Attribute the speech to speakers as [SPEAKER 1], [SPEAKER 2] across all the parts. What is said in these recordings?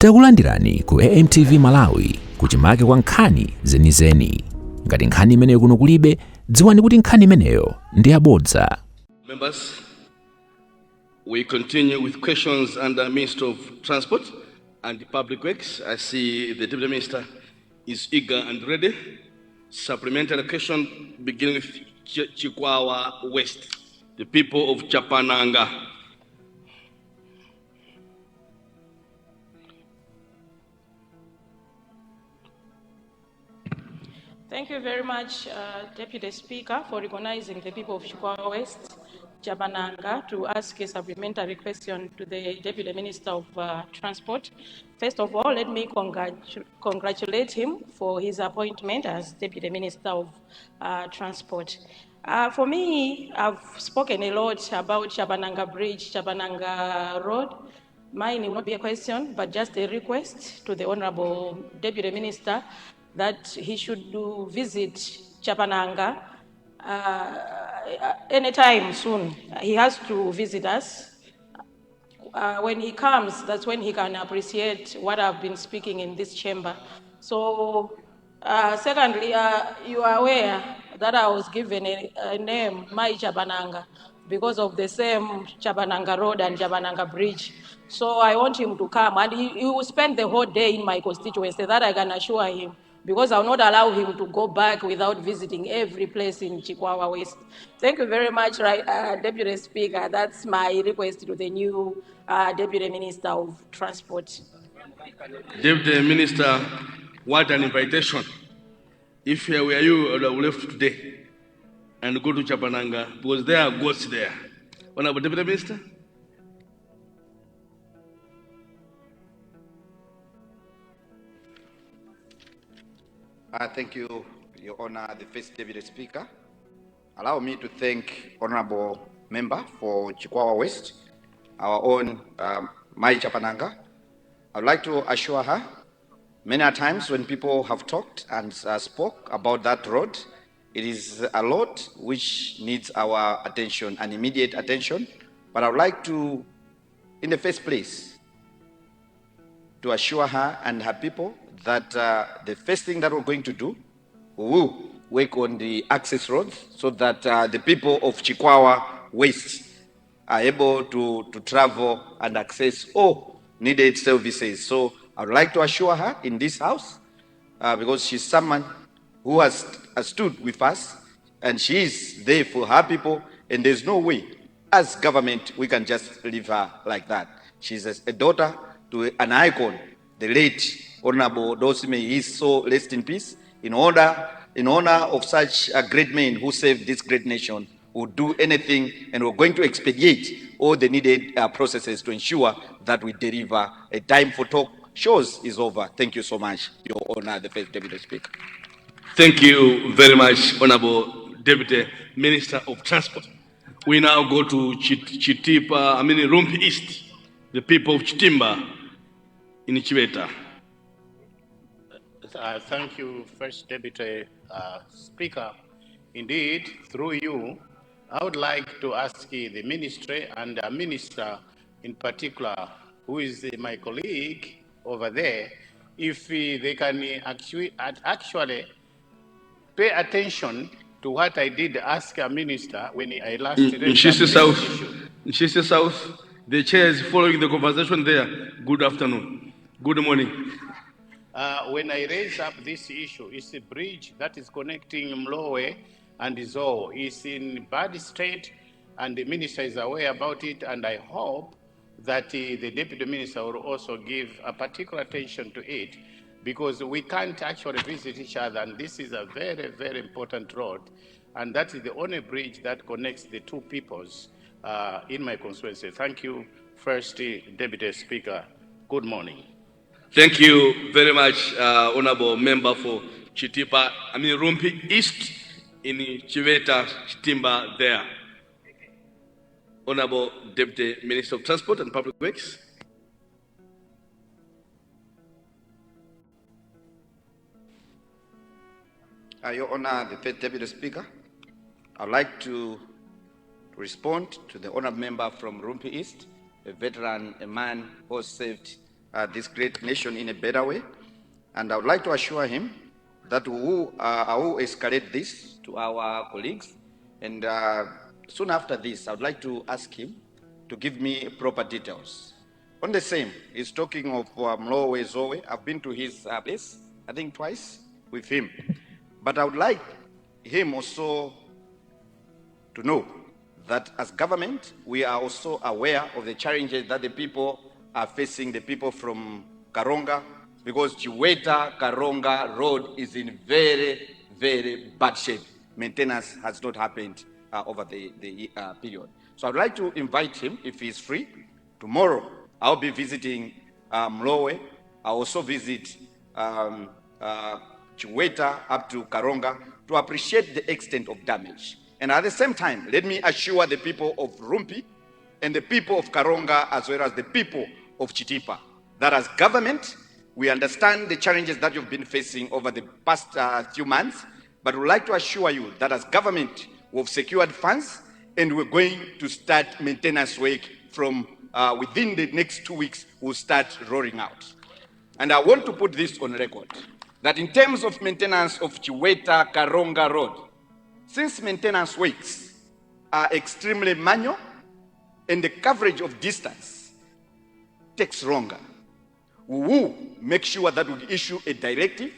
[SPEAKER 1] Takulandirani ku AMTV Malawi kuchimake kwa nkhani zenizeni. Ngati nkhani imeneyo kuno kulibe, dziwani kuti nkhani imeneyo ndi yabodza.
[SPEAKER 2] Members, we continue with questions under Minister of Transport and Public Works. I see the Deputy Minister is eager and ready. Supplementary question beginning with Chikwawa West, the people of Chabananga.
[SPEAKER 3] Thank you very much, Deputy Speaker, for recognizing the people of Chikwawa West, Chabananga, to ask a supplementary question to the Deputy Minister of Transport. First of all, let me congratulate him for his appointment as Deputy Minister of Transport. For me, I've spoken a lot about Chabananga Bridge, Chabananga Road. Mine will not be a question, but just a request to the Honorable Deputy Minister that he should visit Chabananga anytime soon. He has to visit us. When he comes, that's when he can appreciate what I've been speaking in this chamber. So, secondly, you are aware that I was given a name, My Chabananga, because of the same Chabananga Road and Chabananga Bridge. So I want him to come, and he will spend the whole day in my constituency, that I can assure him, because I will not allow him to go back without visiting every place in Chikwawa West. Thank you very much, Deputy Speaker. That's my request to the new Deputy Minister of Transport.
[SPEAKER 2] Deputy Minister, what an invitation. If here were you, I would have left today and go to Chabananga, because there are ghosts there. Honorable Deputy Minister?
[SPEAKER 4] Thank you, Your Honor, the First Deputy Speaker. Allow me to thank Honorable Member for Chikwawa West, our own Mai Chabananga. I would like to assure her, many times when people have talked and spoke about that road, it is a lot which needs our attention and immediate attention. But I would like to, in the first place, to assure her and her people that the first thing that we're going to do, we will work on the access roads so that the people of Chikwawa West are able to travel and access all needed services. So I would like to assure her in this house, because she's someone who has stood with us and she is there for her people, and there's no way as government we can just leave her like that. She's a daughter to an icon, the late Honorable Dosime. He is so rest in peace. In honor of such a great man who saved this great nation, will do anything, and we're going to expedite all the needed processes to ensure that we deliver. A time for talk shows is over. Thank you so much, Your Honor, the First Deputy Speaker.
[SPEAKER 2] Thank you very much, Honorable Deputy Minister of Transport. We now go to Rumphi East, the people of Chitimba in Chiveta.
[SPEAKER 5] Thank you, First Deputy Speaker. Indeed, through you, I would like to ask the ministry and the minister in particular, who is my colleague over there, if they can actually pay attention to what I did ask a minister when I last
[SPEAKER 2] in Chisi South, the chair is following the conversation there. Good afternoon. Good morning.
[SPEAKER 5] When I raise up this issue, it's a bridge that is connecting Mlowe and Zoo. It's in bad state, and the minister is aware about it, and I hope that the deputy minister will also give a particular attention to it, because we can't actually visit each other, and this is a very, very important road, and that is the only bridge that connects the two peoples in my constituency. Thank you, First Deputy Speaker. Good morning.
[SPEAKER 2] Thank you very much, Honorable Member for Rumphi East in Chiveta, Chitimba there. Honorable Deputy Minister of Transport and Public Works.
[SPEAKER 4] Your Honor, the First Deputy Speaker, I'd like to respond to the honorable member from Rumphi East, a veteran, a man who saved this great nation in a better way. And I would like to assure him that I will escalate this to our colleagues. And soon after this, I would like to ask him to give me proper details. On the same, he's talking of Mlowe Zoe. I've been to his place, I think twice, with him. But I would like him also to know that as government, we are also aware of the challenges that the people are facing, the people from Karonga, because Chiweta-Karonga road is in very, very bad shape. Maintenance has not happened over the period. So I'd like to invite him, if he's free. Tomorrow, I'll be visiting Mlowe. I'll also visit Chiweta up to Karonga to appreciate the extent of damage. And at the same time, let me assure the people of Rumphi and the people of Karonga, as well as the people of Chitipa, that as government, we understand the challenges that you've been facing over the past few months, but we'd like to assure you that as government, we've secured funds and we're going to start maintenance work from within the next 2 weeks, we'll start rolling out. And I want to put this on record, that in terms of maintenance of Chiweta-Karonga road, since maintenance works are extremely manual and the coverage of distance takes longer, we will make sure that we issue a directive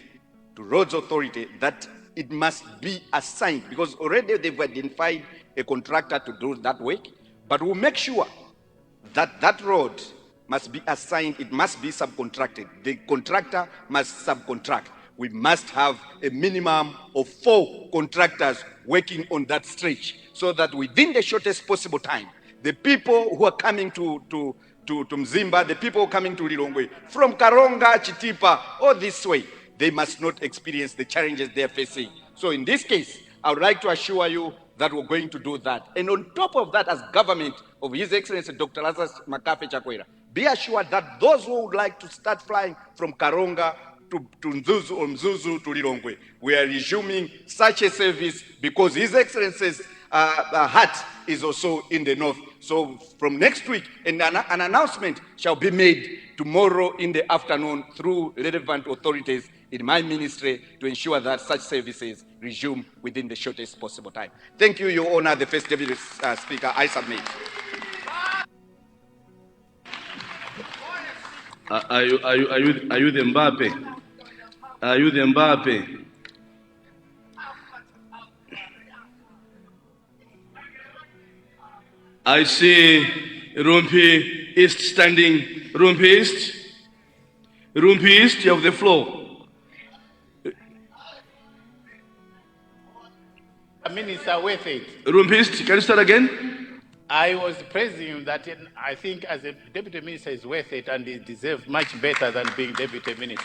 [SPEAKER 4] to Roads Authority that it must be assigned, because already they've identified a contractor to do that work, but we'll make sure that that road must be assigned, it must be subcontracted. The contractor must subcontract. We must have a minimum of 4 contractors working on that stretch, so that within the shortest possible time, the people who are coming to Mzimba, the people coming to Lilongwe, from Karonga, Chitipa, all this way, they must not experience the challenges they are facing. So in this case, I would like to assure you that we're going to do that. And on top of that, as government of His Excellency Dr. Lazarus Makafe Chakwera, be assured that those who would like to start flying from Karonga to Mzuzu or Mzuzu to Lilongwe, we are resuming such a service because His Excellency's heart is also in the north. So from next week, an announcement shall be made tomorrow in the afternoon through relevant authorities in my ministry to ensure that such services resume within the shortest possible time. Thank you, Your Honor, the First Deputy Speaker. I submit.
[SPEAKER 2] Are you the Mbappe? Are you the Mbappe? I see Rumphi East standing. Rumphi East. Rumphi East, you have the floor.
[SPEAKER 5] Minister, worth it.
[SPEAKER 2] Rumphi East, can you start again?
[SPEAKER 5] I was praising him that I think as a deputy minister is worth it and he deserves much better than being deputy minister.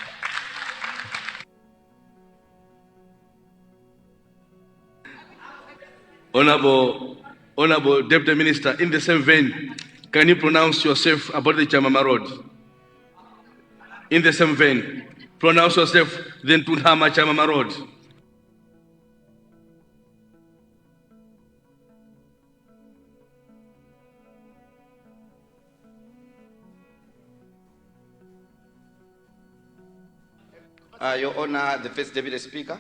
[SPEAKER 5] Honorable Deputy Minister, in the same vein, can you pronounce yourself about the Chamama Road? In the same vein, pronounce yourself then Tunhama Chamama Road.
[SPEAKER 4] Your Honor, the First Deputy Speaker.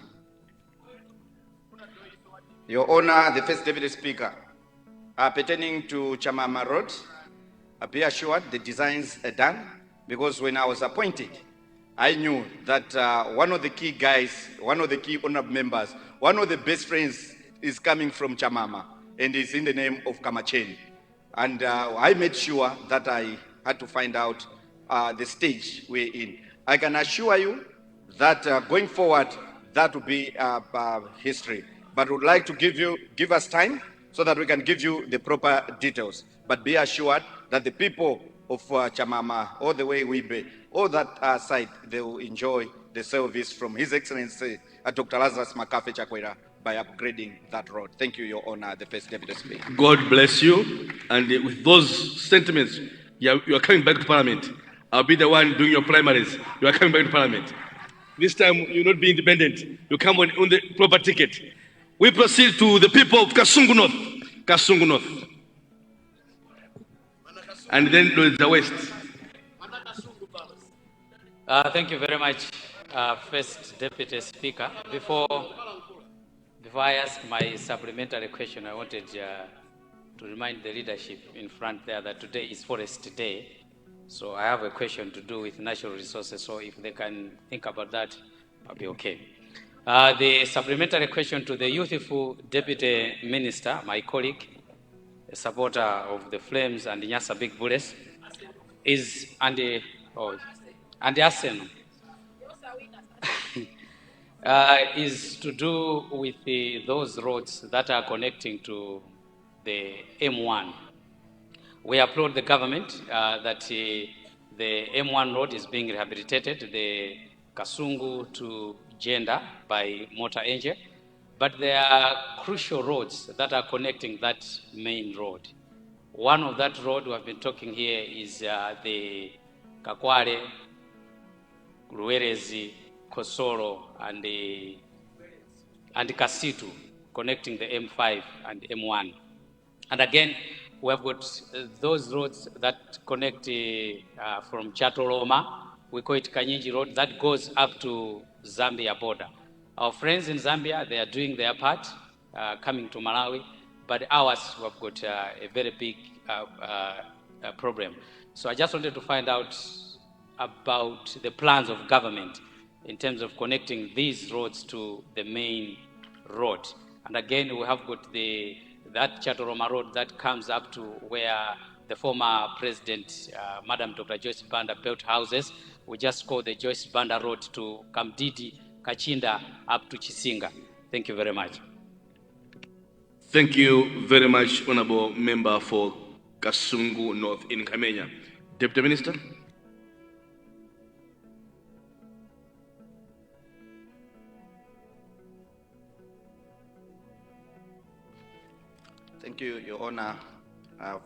[SPEAKER 4] Your Honor, the First Deputy Speaker, pertaining to Chamama Road, be assured the designs are done, because when I was appointed, I knew that one of the key guys, one of the key honorable members, one of the best friends is coming from Chamama, and is in the name of Kamacheni. And I made sure that I had to find out the stage we're in. I can assure you that going forward, that will be history. But would like to give us time so that we can give you the proper details. But be assured that the people of Chamama, all the way Wibe, all that side, they will enjoy the service from His Excellency Dr. Lazarus Makafe Chakwera by upgrading that road. Thank you, Your Honor, the First Deputy Speaker.
[SPEAKER 2] God bless you. And with those sentiments, you are coming back to Parliament. I'll be the one doing your primaries. You are coming back to Parliament. This time, you will not be independent. You come on the proper ticket. We proceed to the people of Kasungu North. Kasungu North. And then the West.
[SPEAKER 6] Thank you very much, First Deputy Speaker. Before I ask my supplementary question, I wanted to remind the leadership in front there that today is Forest Day. So I have a question to do with natural resources. So if they can think about that, I'll be okay. The supplementary question to the youthful Deputy Minister, my colleague, a supporter of the Flames and Nyasa Big Bullets, is Andy Arsenal. Is to do with those roads that are connecting to the M1. We applaud the government that the M1 road is being rehabilitated, the Kasungu to Jenda by Motor Angel, but there are crucial roads that are connecting that main road. One of that road we have been talking here is the Kakwale, Ruwerezi, Kosoro, and Kasitu, connecting the M5 and M1. And again, we have got those roads that connect from Chatoloma. We call it Kanyinji Road, that goes up to Zambia border. Our friends in Zambia, they are doing their part, coming to Malawi, but ours, we have got a very big problem. So I just wanted to find out about the plans of government in terms of connecting these roads to the main road. And again, we have got that Chatoroma Road that comes up to where the former president, Madam Dr. Joyce Banda, built houses. We just call the Joyce Banda Road to Kamdidi, Kachinda, up to Chisinga. Thank you very much.
[SPEAKER 2] Thank you very much, Honorable Member for Kasungu North in Kamenya. Deputy Minister.
[SPEAKER 4] Thank you, Your Honor,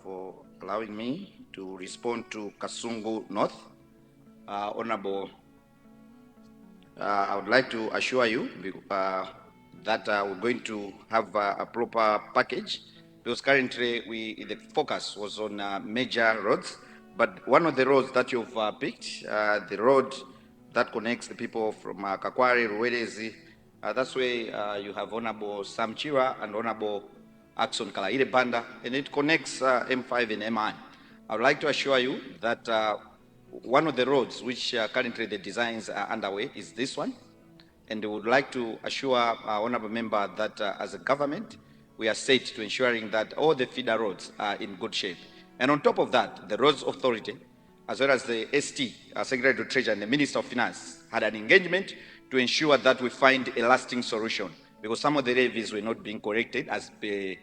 [SPEAKER 4] for allowing me to respond to Kasungu North. Honorable, I would like to assure you that we're going to have a proper package, because currently the focus was on major roads, but one of the roads that you've picked, the road that connects the people from Kakware, Ruwerezi, that's where you have Honorable Sam Chira and Honorable Axon Kalaire Banda, and it connects M5 and M9. I would like to assure you that one of the roads which currently the designs are underway is this one, and we would like to assure our honorable member that as a government, we are set to ensuring that all the feeder roads are in good shape. And on top of that, the Roads Authority, as well as the ST, Secretary of Treasury, and the Minister of Finance had an engagement to ensure that we find a lasting solution, because some of the levies were not being corrected as the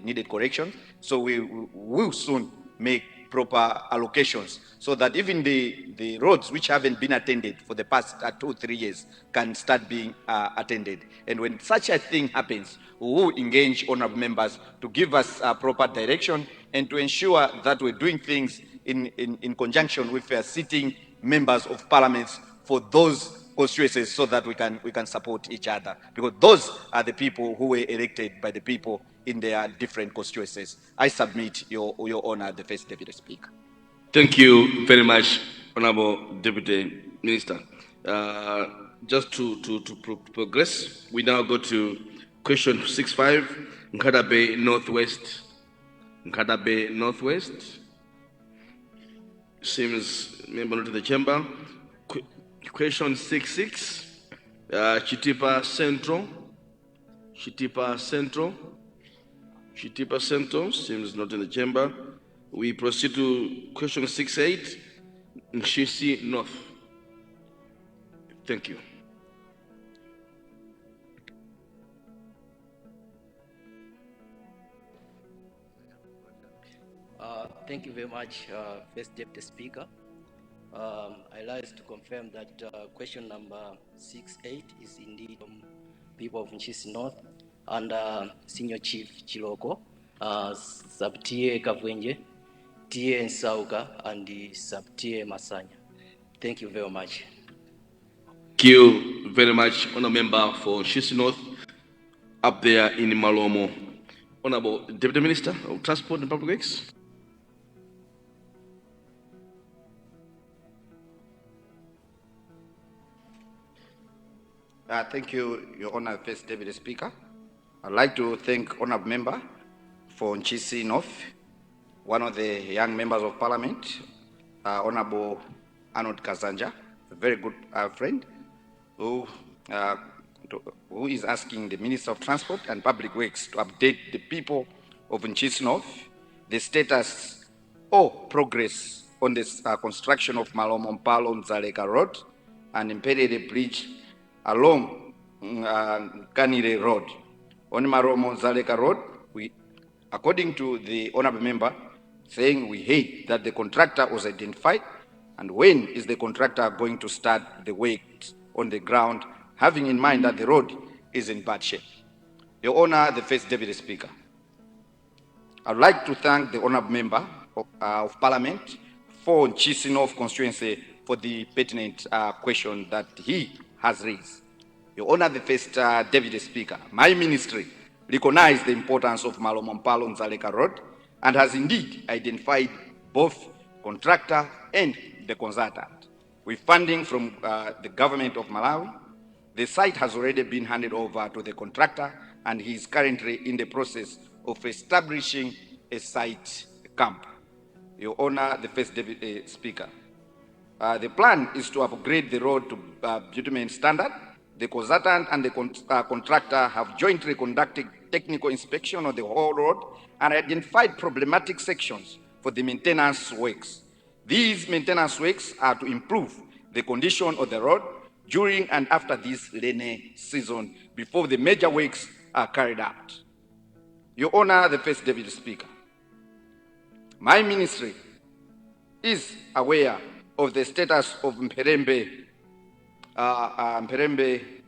[SPEAKER 4] needed correction. So we will soon make proper allocations so that even the roads which haven't been attended for the past 2-3 years can start being attended. And when such a thing happens, we will engage honorable members to give us proper direction and to ensure that we're doing things in conjunction with sitting members of parliaments for those constituencies, so that we can support each other, because those are the people who were elected by the people in their different constituencies. I submit your honor, the First Deputy Speaker.
[SPEAKER 2] Thank you very much, Honorable Deputy Minister. Just to progress, we now go to question 65, Nkadabe Northwest. Nkadabe Northwest. Seems member not in the chamber. Question 66, Chitipa Central. Chitipa Central. Chitipa Central seems not in the chamber. We proceed to question 68, Nshisi North. Thank you.
[SPEAKER 7] Thank you very much, First Deputy Speaker. I like to confirm that question number 68 is indeed from people of Nshisi North and Senior Chief Chiloko, Sub-TA Kavwenje, TA Nsauka, and the Sub-TA Masanya. Thank you very much.
[SPEAKER 2] Thank you very much, Honourable Member for Nshisi North, up there in Malomo. Honourable Deputy Minister of Transport and Public Works.
[SPEAKER 4] Thank you, Your Honor, First Deputy Speaker. I'd like to thank Honorable Member for Nchisi North, one of the young members of Parliament, Honorable Arnold Kazanja, a very good friend, who is asking the Minister of Transport and Public Works to update the people of Nchisi North, the status or progress on this construction of Malo-Zalika Road and Imperial Bridge along Kanire Road. On Malo-Zalika Road, according to the Honorable Member, saying we hate that the contractor was identified, and when is the contractor going to start the work on the ground, having in mind that the road is in bad shape. Your Honor, the First Deputy Speaker, I'd like to thank the Honorable Member of Parliament for Nchisi North constituency for the pertinent question that he has raised. Your Honor, the First Deputy Speaker, my ministry recognizes the importance of Malo-Zalika Road and has indeed identified both contractor and the consultant. With funding from the government of Malawi, the site has already been handed over to the contractor, and he is currently in the process of establishing a site camp. Your Honor, the First Deputy Speaker, the plan is to upgrade the road to bitumen standard. The consultant and the contractor have jointly conducted technical inspection of the whole road and identified problematic sections for the maintenance works. These maintenance works are to improve the condition of the road during and after this rainy season before the major works are carried out. Your Honor, the First Deputy Speaker, my ministry is aware of the status of Mperembe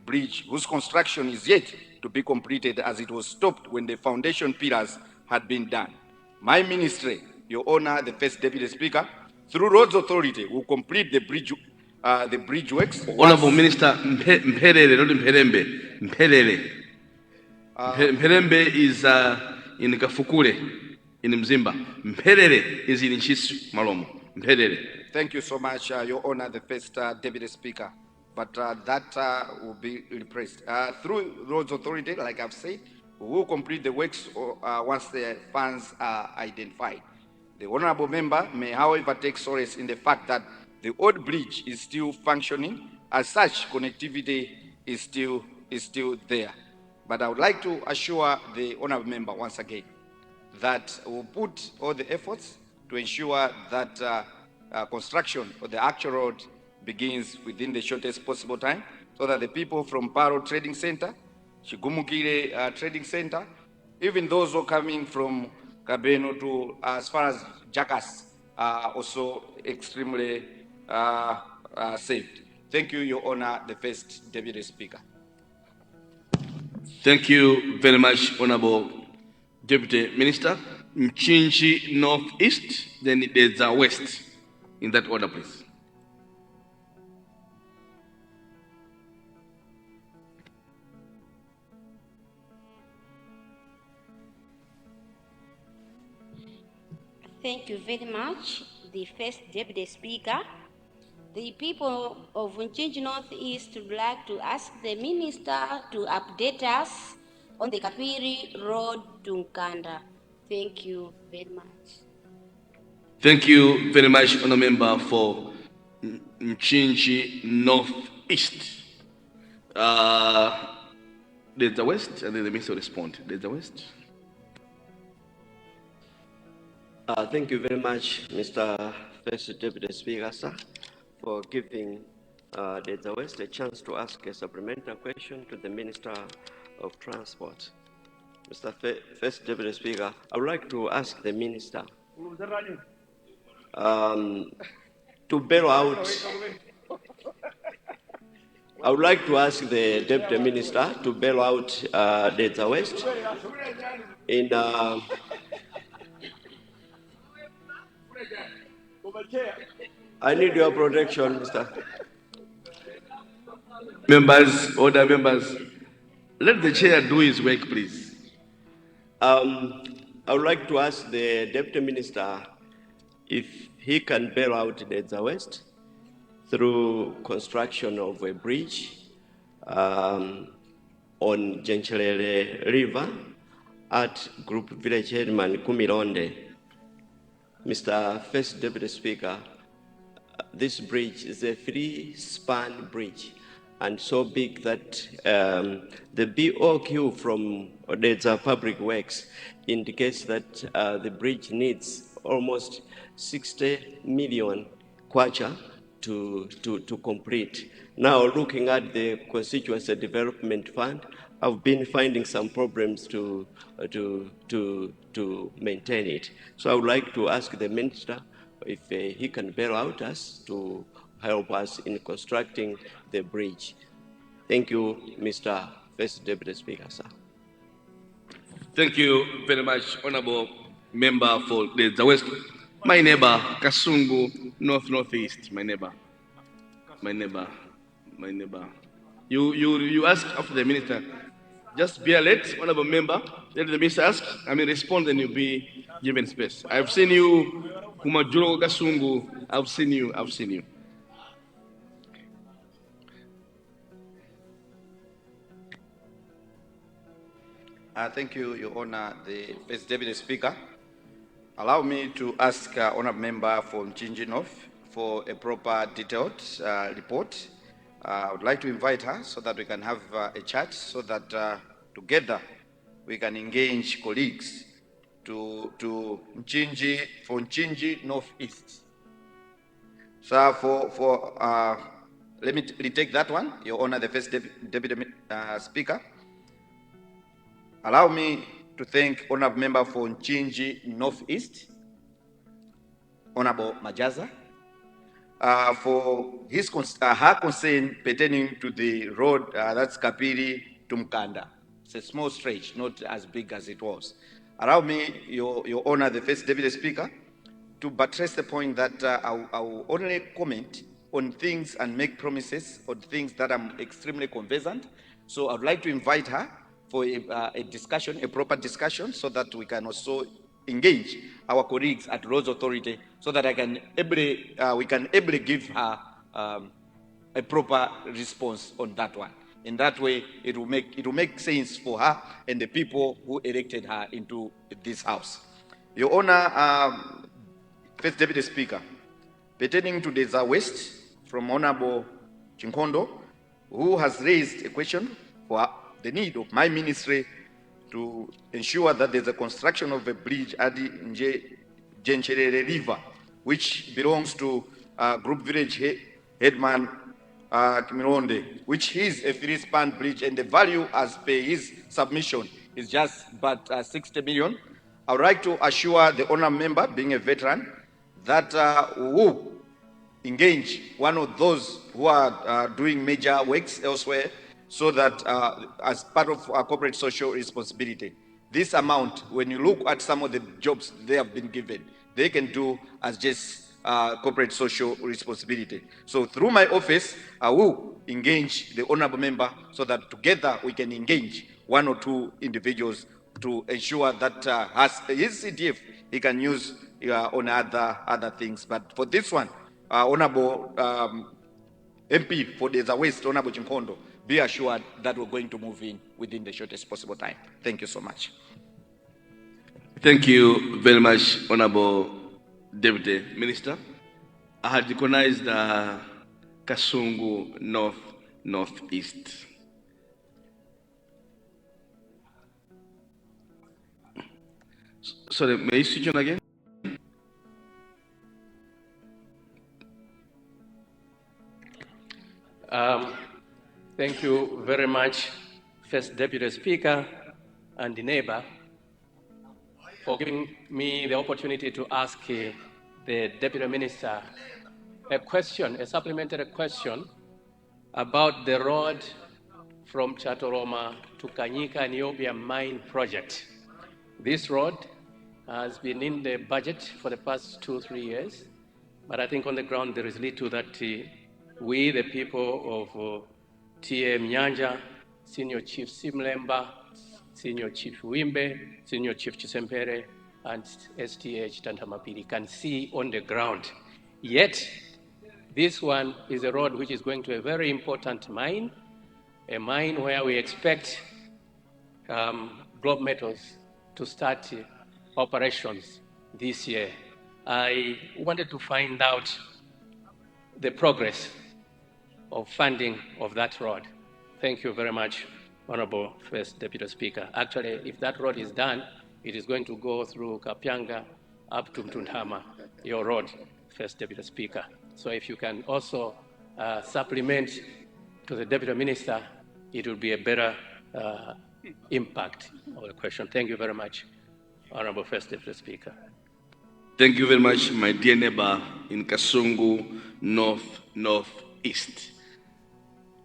[SPEAKER 4] Bridge, whose construction is yet to be completed as it was stopped when the foundation pillars had been done. My ministry, Your Honor, the First Deputy Speaker, through Roads Authority, will complete the bridge works.
[SPEAKER 2] Honorable Minister, Mperele, not Mperembe, Mperele. Mperembe is in Kafukule, in Mzimba. Mperele is in Nchisi Malomo. Mperele.
[SPEAKER 4] Thank you so much, Your Honor, the First Deputy Speaker. But that will be repressed. Through Roads Authority, like I've said, we will complete the works once the funds are identified. The Honorable Member may, however, take solace in the fact that the old bridge is still functioning. As such, connectivity is still there. But I would like to assure the Honorable Member once again that we'll put all the efforts to ensure that construction of the actual road begins within the shortest possible time, so that the people from Paro Trading Center, Chigumukire Trading Center, even those who are coming from Kabeno to as far as Jackass are also extremely saved. Thank you, Your Honor, the First Deputy Speaker.
[SPEAKER 2] Thank you very much, Honorable Deputy Minister. Mchinji Northeast, then there's a West. In that order, please.
[SPEAKER 8] Thank you very much, the First Deputy Speaker. The people of Nchisi North East would like to ask the Minister to update us on the Kapiri Road to Nkanda. Thank you very much.
[SPEAKER 2] Thank you very much, Honourable Member, for Nchisi North East. There's the West, and then the Minister will respond. There's the West.
[SPEAKER 9] Thank you very much, Mr. First Deputy Speaker, sir, for giving the West a chance to ask a supplementary question to the Minister of Transport. Mr. First Deputy Speaker, I would like to ask the Minister to bail out. I would like to ask the Deputy Minister to bail out the West in I need your protection, Mr.
[SPEAKER 2] Members, order members, let the chair do his work, please.
[SPEAKER 9] I would like to ask the Deputy Minister if he can bail out the West through construction of a bridge on Jenchelele River at Group Village Headman Kumironde. Mr. First Deputy Speaker, this bridge is a 3-span bridge and so big that the BOQ from Odessa Public Works indicates that the bridge needs almost 60 million kwacha to complete. Now, looking at the Constituency Development Fund, I've been finding some problems to maintain it. So I would like to ask the Minister if he can bail out us to help us in constructing the bridge. Thank you, Mr. First Deputy Speaker, sir.
[SPEAKER 2] Thank you very much, Honorable Member for the West. My neighbor, Kasungu North Northeast, my neighbor. You ask after the minister. Just be alert, Honorable Member. Let the minister ask. Respond, and you'll be given space. I've seen you, Kumajuro Kasungu. I've seen you.
[SPEAKER 4] Thank you, Your Honor, the First Deputy Speaker. Allow me to ask Honorable Member from Mchinji North for a proper detailed report. I would like to invite her so that we can have a chat, so that together we can engage colleagues to Mchinji Northeast. So let me retake that one, Your Honor, the First Deputy Speaker. Allow me to thank Honorable Member for Mchinji Northeast, Honorable Majaza, for her concern pertaining to the road that's Kapiri to Mkanda. It's a small stretch, not as big as it was. Allow me, Your Honor, the First Deputy Speaker, to buttress the point that I will only comment on things and make promises on things that I'm extremely conversant. So I'd like to invite her for a discussion, a proper discussion, so that we can also engage our colleagues at Roads Authority, so that we can ably give her a proper response on that one. In that way, it will make sense for her and the people who elected her into this house. Your Honor, First Deputy Speaker, pertaining to the West from Honorable Chinkondo, who has raised a question for the need of my ministry to ensure that there's a construction of a bridge at the Jenchelele River, which belongs to Group Village Headman Kimironde, which is a 3-span bridge, and the value as per his submission is just about 60 million. I would like to assure the honourable member, being a veteran, that we will engage one of those who are doing major works elsewhere, so that as part of our corporate social responsibility, this amount, when you look at some of the jobs they have been given, they can do as just corporate social responsibility. So through my office, I will engage the honorable member so that together we can engage 1 or 2 individuals to ensure that as his CDF, he can use on other things. But for this one, Honorable MP for the West, Honorable Chinkondo, be assured that we're going to move in within the shortest possible time. Thank you so much.
[SPEAKER 2] Thank you very much, Honorable Deputy Minister. I had recognized Kasungu North Northeast. Sorry, may you switch on again?
[SPEAKER 10] Thank you very much, First Deputy Speaker and the neighbor, for giving me the opportunity to ask the Deputy Minister a question, a supplementary question about the road from Chatoroma to Kanyika Niobia mine project. This road has been in the budget for the past 2-3 years, but I think on the ground there is little that we, the people of TM Nyanja, Senior Chief Simlemba, Senior Chief Wimbe, Senior Chief Chisempere, and STH Tantamapiri can see on the ground. Yet, this one is a road which is going to a very important mine, a mine where we expect Globe Metals to start operations this year. I wanted to find out the progress of funding of that road. Thank you very much, Honorable First Deputy Speaker. Actually, if that road is done, it is going to go through Kapyanga up to Mtundama, your road, First Deputy Speaker. So if you can also supplement to the Deputy Minister, it will be a better impact of the question. Thank you very much, Honorable First Deputy Speaker.
[SPEAKER 2] Thank you very much, my dear neighbor in Kasungu North, Northeast.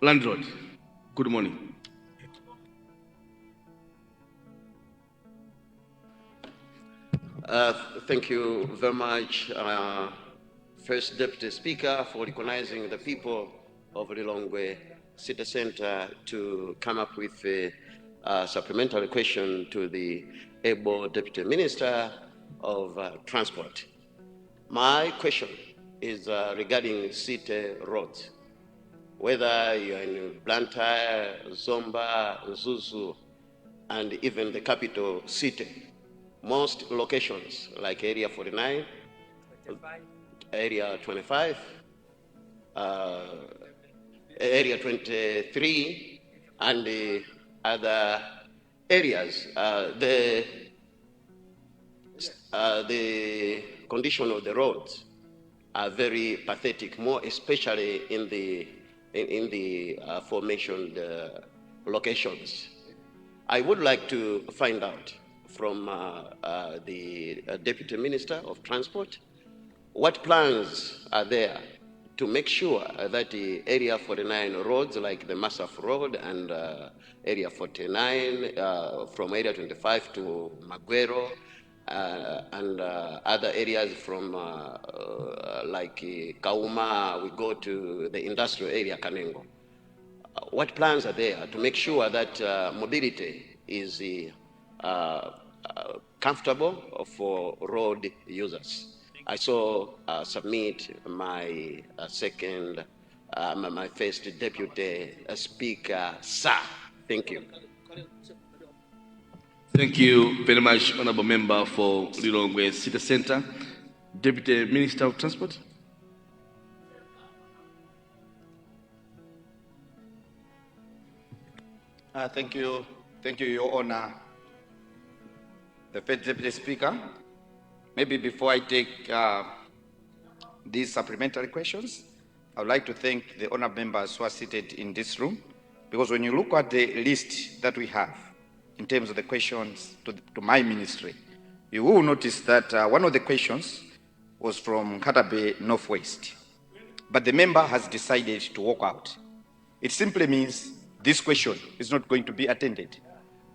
[SPEAKER 2] Landlord, good morning.
[SPEAKER 9] Thank you very much, First Deputy Speaker, for recognizing the people of Lilongwe City Center to come up with a supplementary question to the able Deputy Minister of Transport. My question is regarding city roads. Whether you're in Blantyre, Zomba, Zuzu, and even the capital city, most locations like Area 49, 25. Area 25, Area 23, and the other areas, the condition of the roads are very pathetic, more especially in the aforementioned locations. I would like to find out from the Deputy Minister of Transport what plans are there to make sure that the Area 49 roads like the Massaf Road and Area 49 from Area 25 to Maguero and other areas from like Kauma, we go to the industrial area Kanengo. What plans are there to make sure that mobility is comfortable for road users? I so submit my my first Deputy Speaker, sir. Thank you.
[SPEAKER 2] Thank you very much, Honorable Member for Lilongwe City Center. Deputy Minister of Transport.
[SPEAKER 4] Thank you, Your Honor, the First Deputy Speaker. Maybe before I take these supplementary questions, I would like to thank the honourable members who are seated in this room, because when you look at the list that we have in terms of the questions to my ministry, you will notice that one of the questions was from Katabe Northwest, but the member has decided to walk out. It simply means this question is not going to be attended.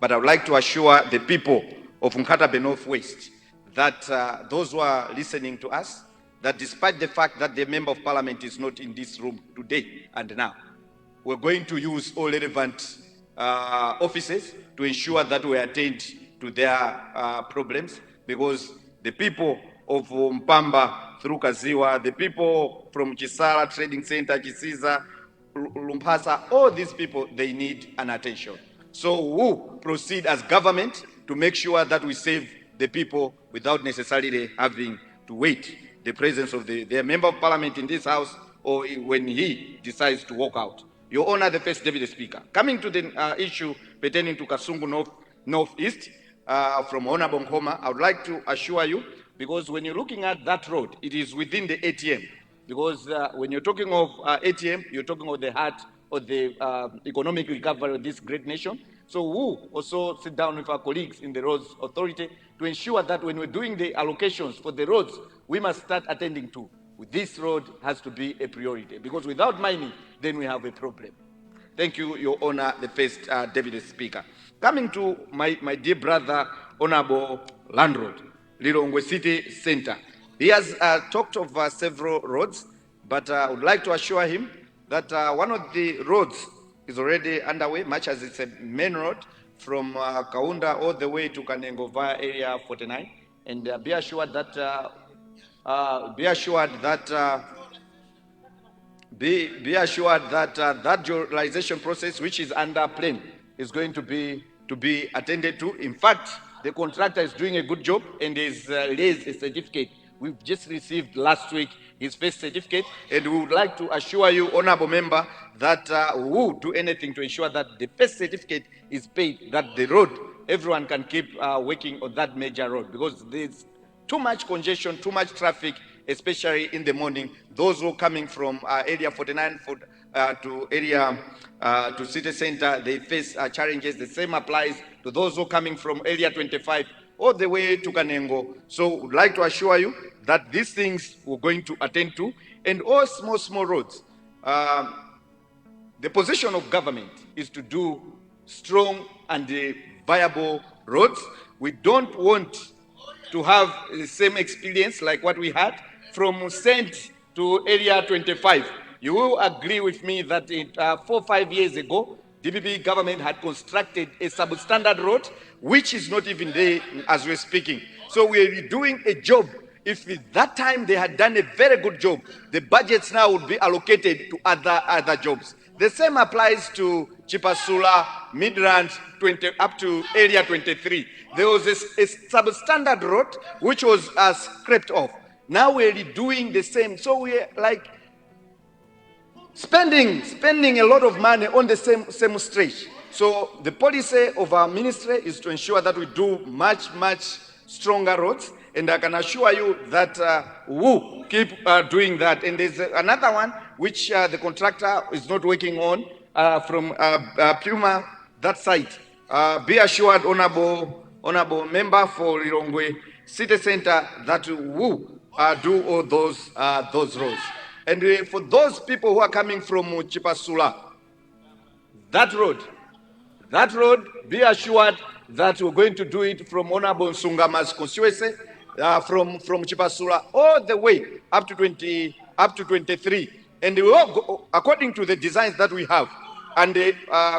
[SPEAKER 4] But I would like to assure the people of Nkatabe Northwest that those who are listening to us, that despite the fact that the Member of Parliament is not in this room today and now, we're going to use all relevant offices to ensure that we attend to their problems, because the people of Mpamba through Kaziwa, the people from Chisala Trading Center, Chisiza, Lumpasa, all these people, they need an attention. So we'll proceed as government to make sure that we save the people without necessarily having to wait the presence of their Member of Parliament in this House, or when he decides to walk out. Your Honor, the First Deputy Speaker. Coming to the issue pertaining to Kasungu North, Northeast, from Honorable Nkoma, I would like to assure you, because when you're looking at that road, it is within the ATM. Because when you're talking of ATM, you're talking of the heart of the economic recovery of this great nation. So we'll also sit down with our colleagues in the Roads Authority to ensure that when we're doing the allocations for the roads, we must start attending to. This road has to be a priority, because without mining, then we have a problem. Thank you, Your Honor, the First Deputy Speaker. Coming to my dear brother, Honorable Landlord, Lilongwe City Center. He has talked of several roads, but I would like to assure him that one of the roads is already underway, much as it's a main road from Kaunda all the way to Kanengo via Area 49. And be assured that be assured that that journalization process, which is under plan, is going to be attended to. In fact, the contractor is doing a good job and is raised a certificate. We've just received last week his first certificate, and we would like to assure you, honorable member, that we will do anything to ensure that the first certificate is paid, that the road, everyone can keep working on that major road, because there's too much congestion, too much traffic, especially in the morning. Those who are coming from area 49 to area to city center, they face challenges. The same applies to those who are coming from area 25 all the way to Kanengo. So we'd like to assure you that these things we're going to attend to, and all small roads. The position of government is to do strong and viable roads. We don't want to have the same experience like what we had from Saint to area 25. You will agree with me that 4 or 5 years ago, DPP government had constructed a substandard road, which is not even there as we're speaking. So we're doing a job. If at that time they had done a very good job, the budgets now would be allocated to other jobs. The same applies to Chipasula, Midrand, up to area 23. There was a substandard road which was scraped off. Now we're doing the same. So we're like spending a lot of money on the same stretch. So the policy of our ministry is to ensure that we do much stronger roads, and I can assure you that we'll keep doing that. And there's another one which the contractor is not working on from Puma, that site. Be assured, honorable member for Lilongwe City Center, that we'll do all those roads. And for those people who are coming from Chipasula, that road, be assured that we're going to do it from Honorable Nsungama's constituency, from Chipasula all the way up to 23. And we all go, according to the designs that we have and the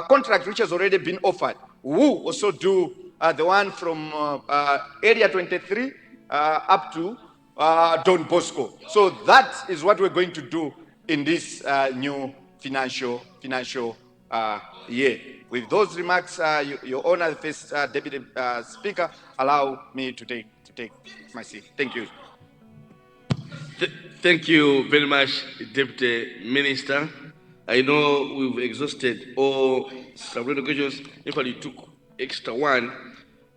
[SPEAKER 4] contract which has already been offered, we will also do the one from area 23 up to Don Bosco. So that is what we're going to do in this new financial year. With those remarks, Your Honor, the first Deputy Speaker, allow me to take my seat. Thank you.
[SPEAKER 2] Thank you very much, Deputy Minister. I know we've exhausted all supplementary questions. In fact, you took extra one,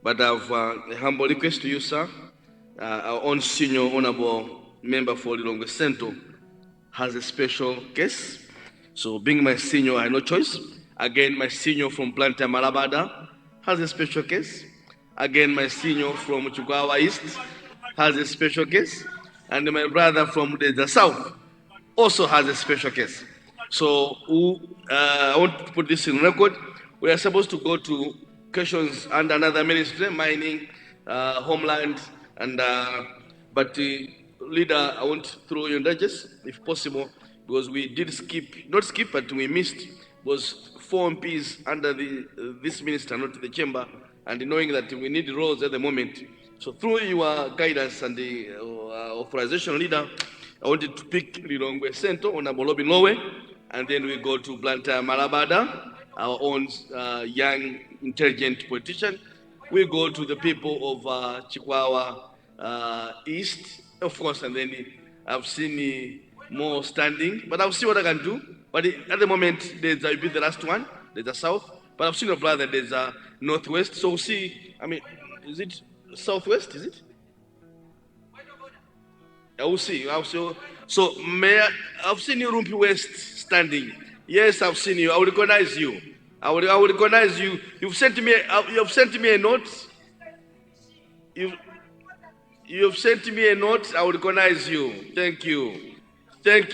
[SPEAKER 2] but I've a humble request to you, sir. Our own senior honorable member for Lilongwe Central has a special case. So being my senior, I have no choice. Again, my senior from Blantyre Malabada has a special case. Again, my senior from Chukwawa East has a special case. And my brother from the South also has a special case. So I want to put this in record. We are supposed to go to questions under another ministry, mining, homeland, and but leader, I want to throw you in digest, if possible, because we did but we missed, was 4 MPs under this minister, not the chamber, and knowing that we need roles at the moment. So through your guidance and the authorization leader, I wanted to pick Lilongwe Central, Honorable Lilongwe, and then we go to Blantyre Malabada, our own young, intelligent politician. We go to the people of Chikwawa East, of course, and then I've seen more standing, but I'll see what I can do. But at the moment, I'll be the last one, there's a South, but I've seen your brother, there's a Northwest, so we'll see, I mean, is it Southwest, is it? I will see. So, Mayor, I've seen you, Rumphi West, standing. Yes, I've seen you. I will recognize you. I will recognize you. You've sent me a note. You've sent me a note. I will recognize you. Thank you. Then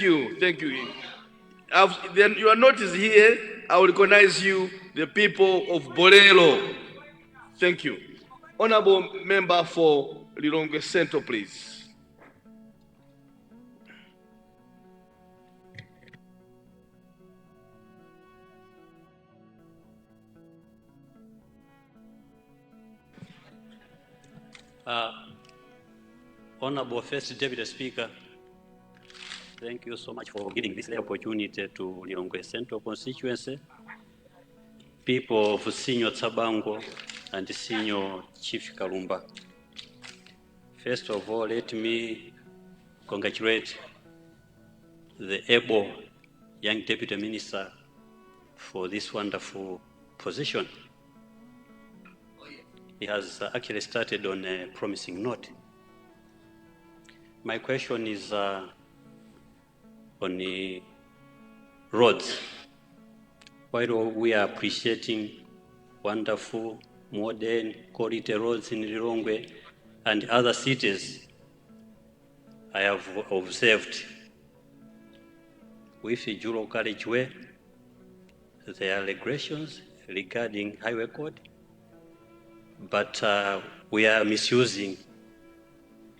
[SPEAKER 2] your note is here. I will recognize you, the people of Borelo. Thank you. Honorable member for Lilongwe Central, please.
[SPEAKER 11] Honorable First Deputy Speaker, Thank you so much for giving this opportunity to Lilongwe Central constituency, people of Senior Chabananga and Senior Chief Kalumba. First of all, let me congratulate the able young Deputy Minister for this wonderful position. He has actually started on a promising note. My question is on the roads. While we are appreciating wonderful, modern, quality roads in Lilongwe and other cities, I have observed with Juro Carriageway, there are regulations regarding highway code, but we are misusing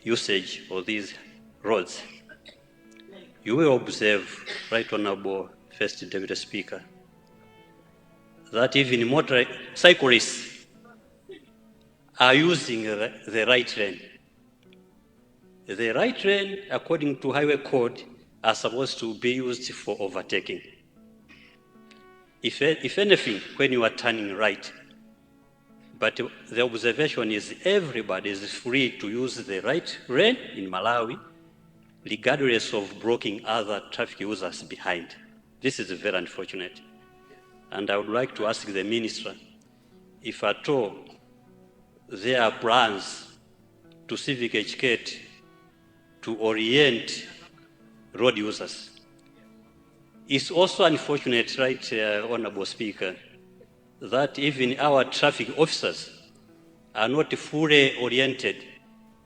[SPEAKER 11] usage of these roads. You will observe, Right Honorable First Deputy Speaker, that even cyclists are using the right lane. The right lane, according to highway code, are supposed to be used for overtaking. If anything, when you are turning right, but the observation is everybody is free to use the right lane in Malawi, regardless of blocking other traffic users behind. This is very unfortunate. And I would like to ask the Minister if at all there are plans to civic educate, to orient road users. It's also unfortunate, right, Honorable Speaker, that even our traffic officers are not fully oriented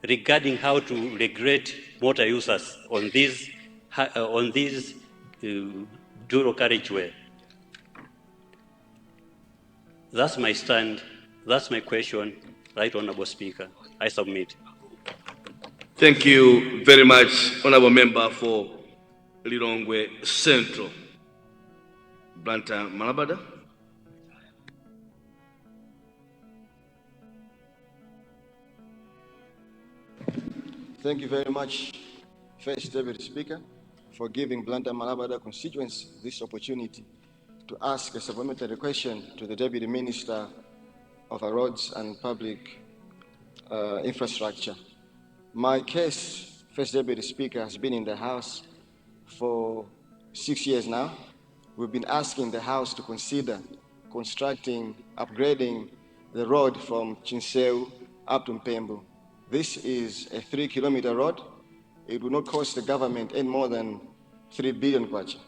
[SPEAKER 11] regarding how to regulate motor users on these dual carriageway. That's my stand. That's my question, Right Honorable Speaker. I submit.
[SPEAKER 2] Thank you very much, Honorable Member for Lilongwe Central. Blantyre Malabada.
[SPEAKER 12] Thank you very much, First Deputy Speaker, for giving Blantyre Malabada constituency this opportunity to ask a supplementary question to the Deputy Minister of Roads and Public Infrastructure. My case, First Deputy Speaker, has been in the House for 6 years now. We've been asking the House to consider constructing, upgrading the road from Chinseu up to Mpembu. This is a 3-kilometer road. It will not cost the government any more than 3 billion kwacha.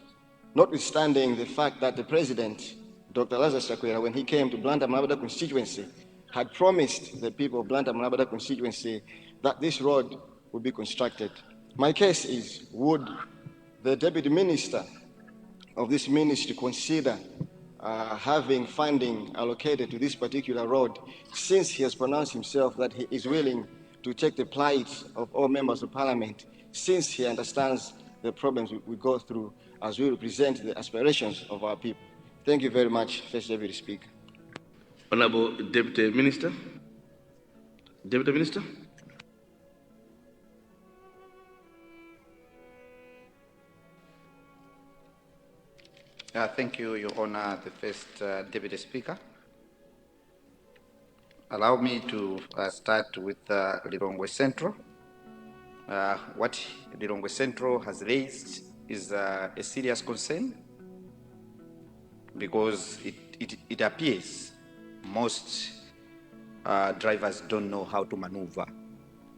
[SPEAKER 12] Notwithstanding the fact that the President, Dr. Lazarus Chakwera, when he came to Blantyre Malabada constituency, had promised the people of Blantyre Malabada constituency that this road would be constructed. My case is, would the Deputy Minister of this ministry consider having funding allocated to this particular road, since he has pronounced himself that he is willing to take the plight of all members of Parliament, since he understands the problems we go through as we represent the aspirations of our people. Thank you very much, First Deputy Speaker.
[SPEAKER 2] Honorable Deputy Minister. Deputy Minister.
[SPEAKER 4] Thank you, Your Honor, the First Deputy Speaker. Allow me to start with Lilongwe Central. What Lilongwe Central has raised is a serious concern, because it appears most drivers don't know how to maneuver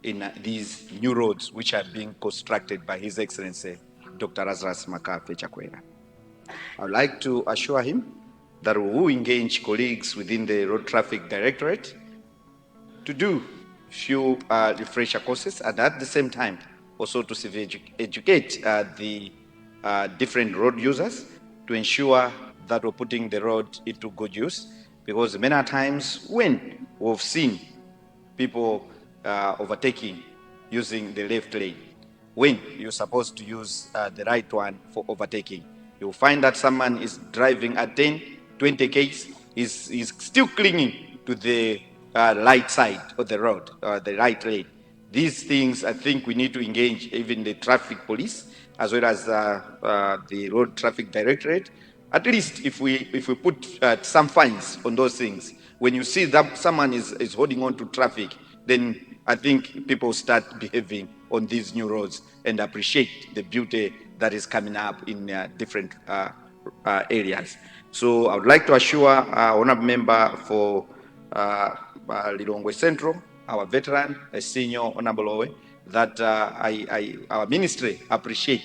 [SPEAKER 4] in these new roads which are being constructed by His Excellency Dr. Lazarus Chakwera. I would like to assure him that we will engage colleagues within the Road Traffic Directorate to do few refresher courses, and at the same time also to educate the different road users to ensure that we're putting the road into good use, because many times when we've seen people overtaking using the left lane, when you're supposed to use the right one for overtaking, you'll find that someone is driving at 10, 20 k's, is still clinging to the right side of the road, the right lane. These things, I think we need to engage even the traffic police as well as the Road Traffic Directorate. At least if we put some fines on those things, when you see that someone is holding on to traffic, then I think people start behaving on these new roads and appreciate the beauty that is coming up in different areas. So I would like to assure our honorable member for Lilongwe Central, our veteran, a senior honorable Owe, that our ministry appreciate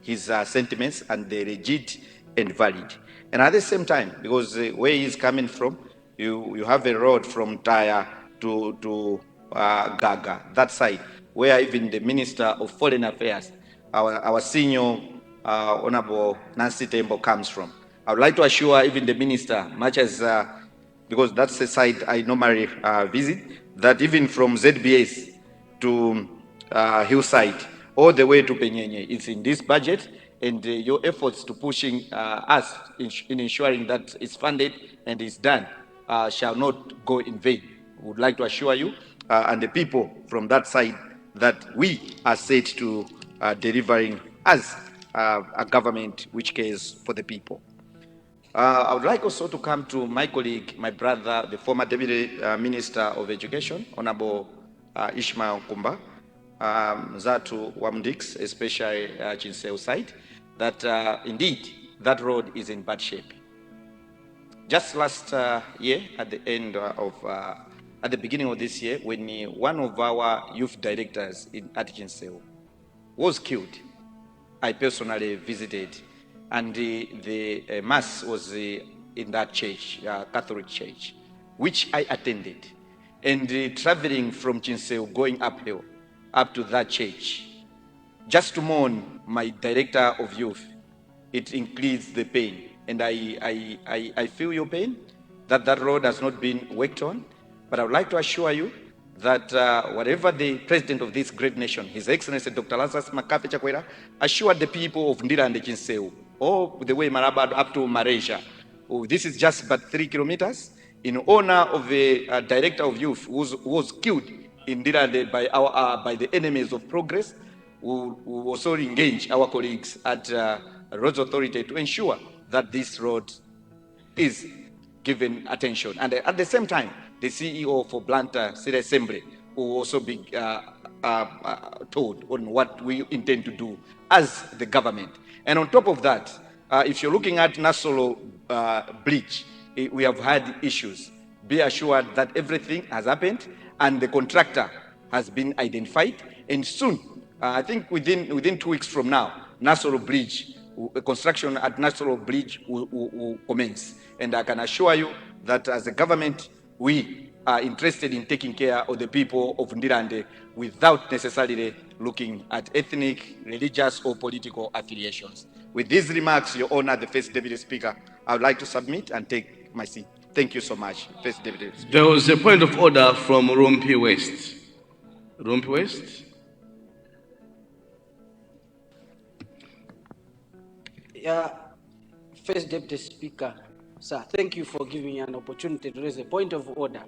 [SPEAKER 4] his sentiments, and they're legit and valid. And at the same time, because where he's coming from, you have a road from Taya to Gaga, that side, where even the Minister of Foreign Affairs, our senior Honorable Nancy Tembo comes from. I would like to assure even the Minister, much as, because that's the site I normally visit, that even from ZBS to Hillside, all the way to Penyenye, it's in this budget, and your efforts to pushing us in ensuring that it's funded and it's done shall not go in vain. We would like to assure you and the people from that side that we are set to delivering as a government which cares for the people. I would like also to come to my colleague, my brother, the former Deputy Minister of Education, Honorable Ishmael Kumba, Zatu Wamdix, especially Chinseu side, that indeed that road is in bad shape. Just last year, at the end of, at the beginning of this year, when one of our youth directors at Chinseu was killed, I personally visited, and the mass was in that church, Catholic church, which I attended. And traveling from Chinseu, going uphill, up to that church, just to mourn my director of youth, it increased the pain. And I feel your pain, that road has not been worked on. But I would like to assure you that whatever the president of this great nation, His Excellency Dr. Lazarus Makape Chakwera, assured the people of Ndira and Chinseu, all the way Malabada up to Malaysia. Oh, this is just but 3 kilometers, in honor of the director of youth who was killed in Ndira by the enemies of progress. We also engage our colleagues at Roads Authority to ensure that this road is given attention. And at the same time, the CEO for Blantyre City Assembly will also be told on what we intend to do as the government. And on top of that, if you're looking at Nasolo Bridge, we have had issues. Be assured that everything has happened and the contractor has been identified. And soon, I think within 2 weeks from now, Nasolo Bridge, construction at Nasolo Bridge will commence. And I can assure you that as a government, we are interested in taking care of the people of Ndirande without necessarily looking at ethnic, religious, or political affiliations. With these remarks, Your Honor, the First Deputy Speaker, I would like to submit and take my seat. Thank you so much, First Deputy Speaker.
[SPEAKER 2] There was a point of order from Rumphi West. Rumphi West.
[SPEAKER 13] Yeah, First Deputy Speaker, sir, thank you for giving me an opportunity to raise a point of order.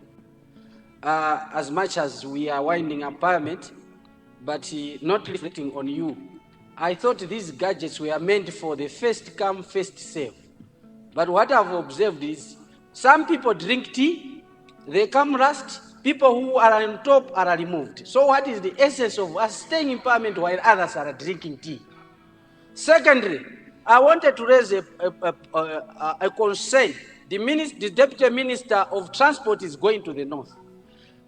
[SPEAKER 13] As much as we are winding up Parliament, but not reflecting on you, I thought these gadgets were meant for the first come, first serve. But what I've observed is some people drink tea, they come last, people who are on top are removed. So what is the essence of us staying in Parliament while others are drinking tea? Secondly, I wanted to raise a concern. The Deputy Minister of Transport is going to the north.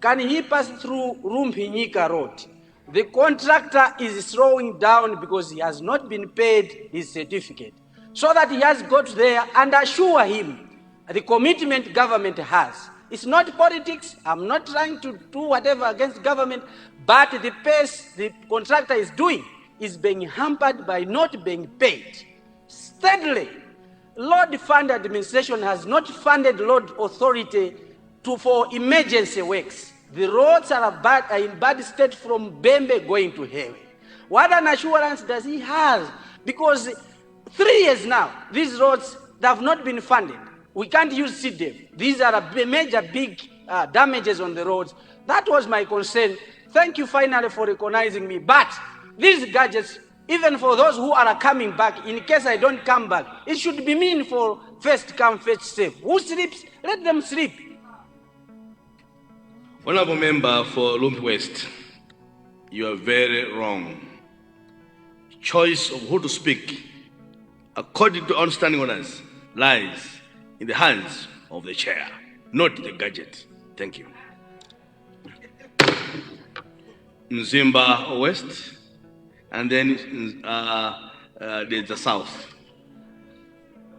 [SPEAKER 13] Can he pass through Rumphi Road? The contractor is slowing down because he has not been paid his certificate. So that he has got there and assure him the commitment government has. It's not politics. I'm not trying to do whatever against government, but the pace the contractor is doing is being hampered by not being paid. Thirdly, Road Fund Administration has not funded Road Authority for emergency works. The roads are in bad state from Bembe going to Hewe. What an assurance does he have? Because 3 years now, these roads have not been funded. We can't use CDF. These are major big damages on the roads. That was my concern. Thank you finally for recognizing me. But these gadgets Even for those who are coming back, in case I don't come back, it should be mean for first come, first serve. Who sleeps, let them sleep.
[SPEAKER 2] Honorable member for Rumphi West, you are very wrong. Choice of who to speak, according to understanding orders, lies in the hands of the chair, not the gadget. Thank you. Mzimba West, and then there's the South.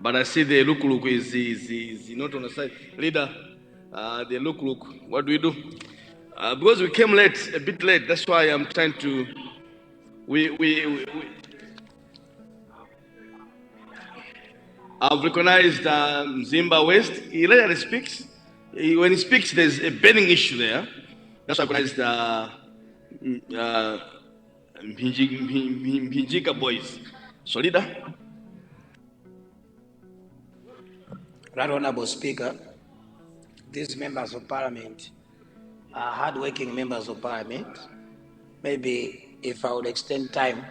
[SPEAKER 2] But I see the look is not on the side. Leader, the look, what do we do? Because we came late, a bit late, that's why I'm trying to, I've recognized Mzimba West. He rarely speaks. When he speaks, there's a burning issue there. That's why I recognized Mpinjika boys. So, leader.
[SPEAKER 14] Right Honorable Speaker, these members of parliament are hard-working members of parliament. Maybe if I would extend time,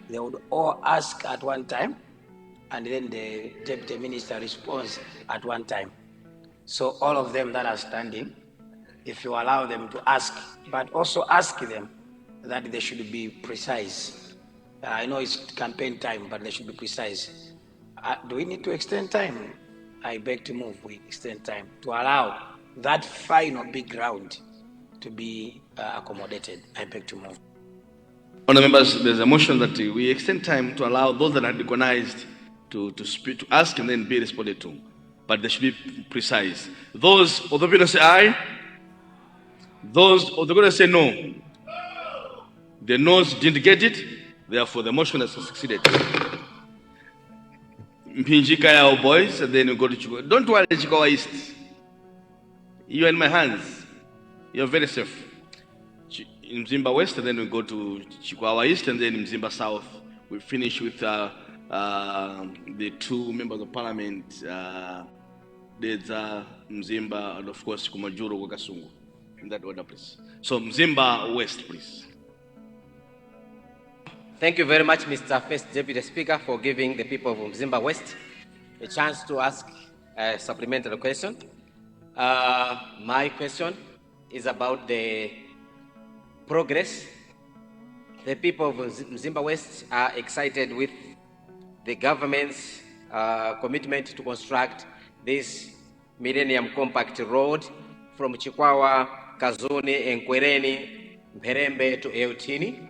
[SPEAKER 14] they would all ask at one time, and then the deputy minister responds at one time. So all of them that are standing, if you allow them to ask, but also ask them that they should be precise. I know it's campaign time, but they should be precise. Do we need to extend time? I beg to move, we extend time to allow that final big round to be accommodated. I beg to move.
[SPEAKER 2] Honourable members, there's a motion that we extend time to allow those that are recognized to speak, to ask and then be responded to. But they should be precise. Those of the people say aye, those of the people say no. The noes didn't get it, therefore the motion has succeeded. Mpinjika yao boys, and then you go to Chikawa. Don't worry, Chikawa East. You are in my hands. You are very safe. In Mzimba West, and then we go to Chikawa East, and then in Mzimba South. We finish with the two members of parliament, Dedza, Mzimba, and of course, Kumajuro, Kasungu. In that order, please. So, Mzimba West, please.
[SPEAKER 15] Thank you very much, Mr. First Deputy Speaker, for giving the people of Mzimba West a chance to ask a supplementary question. My question is about the progress. The people of Mzimba West are excited with the government's commitment to construct this Millennium Compact Road from Chikwawa, Kazuni, Nkwereni, Mperembe to Eutini.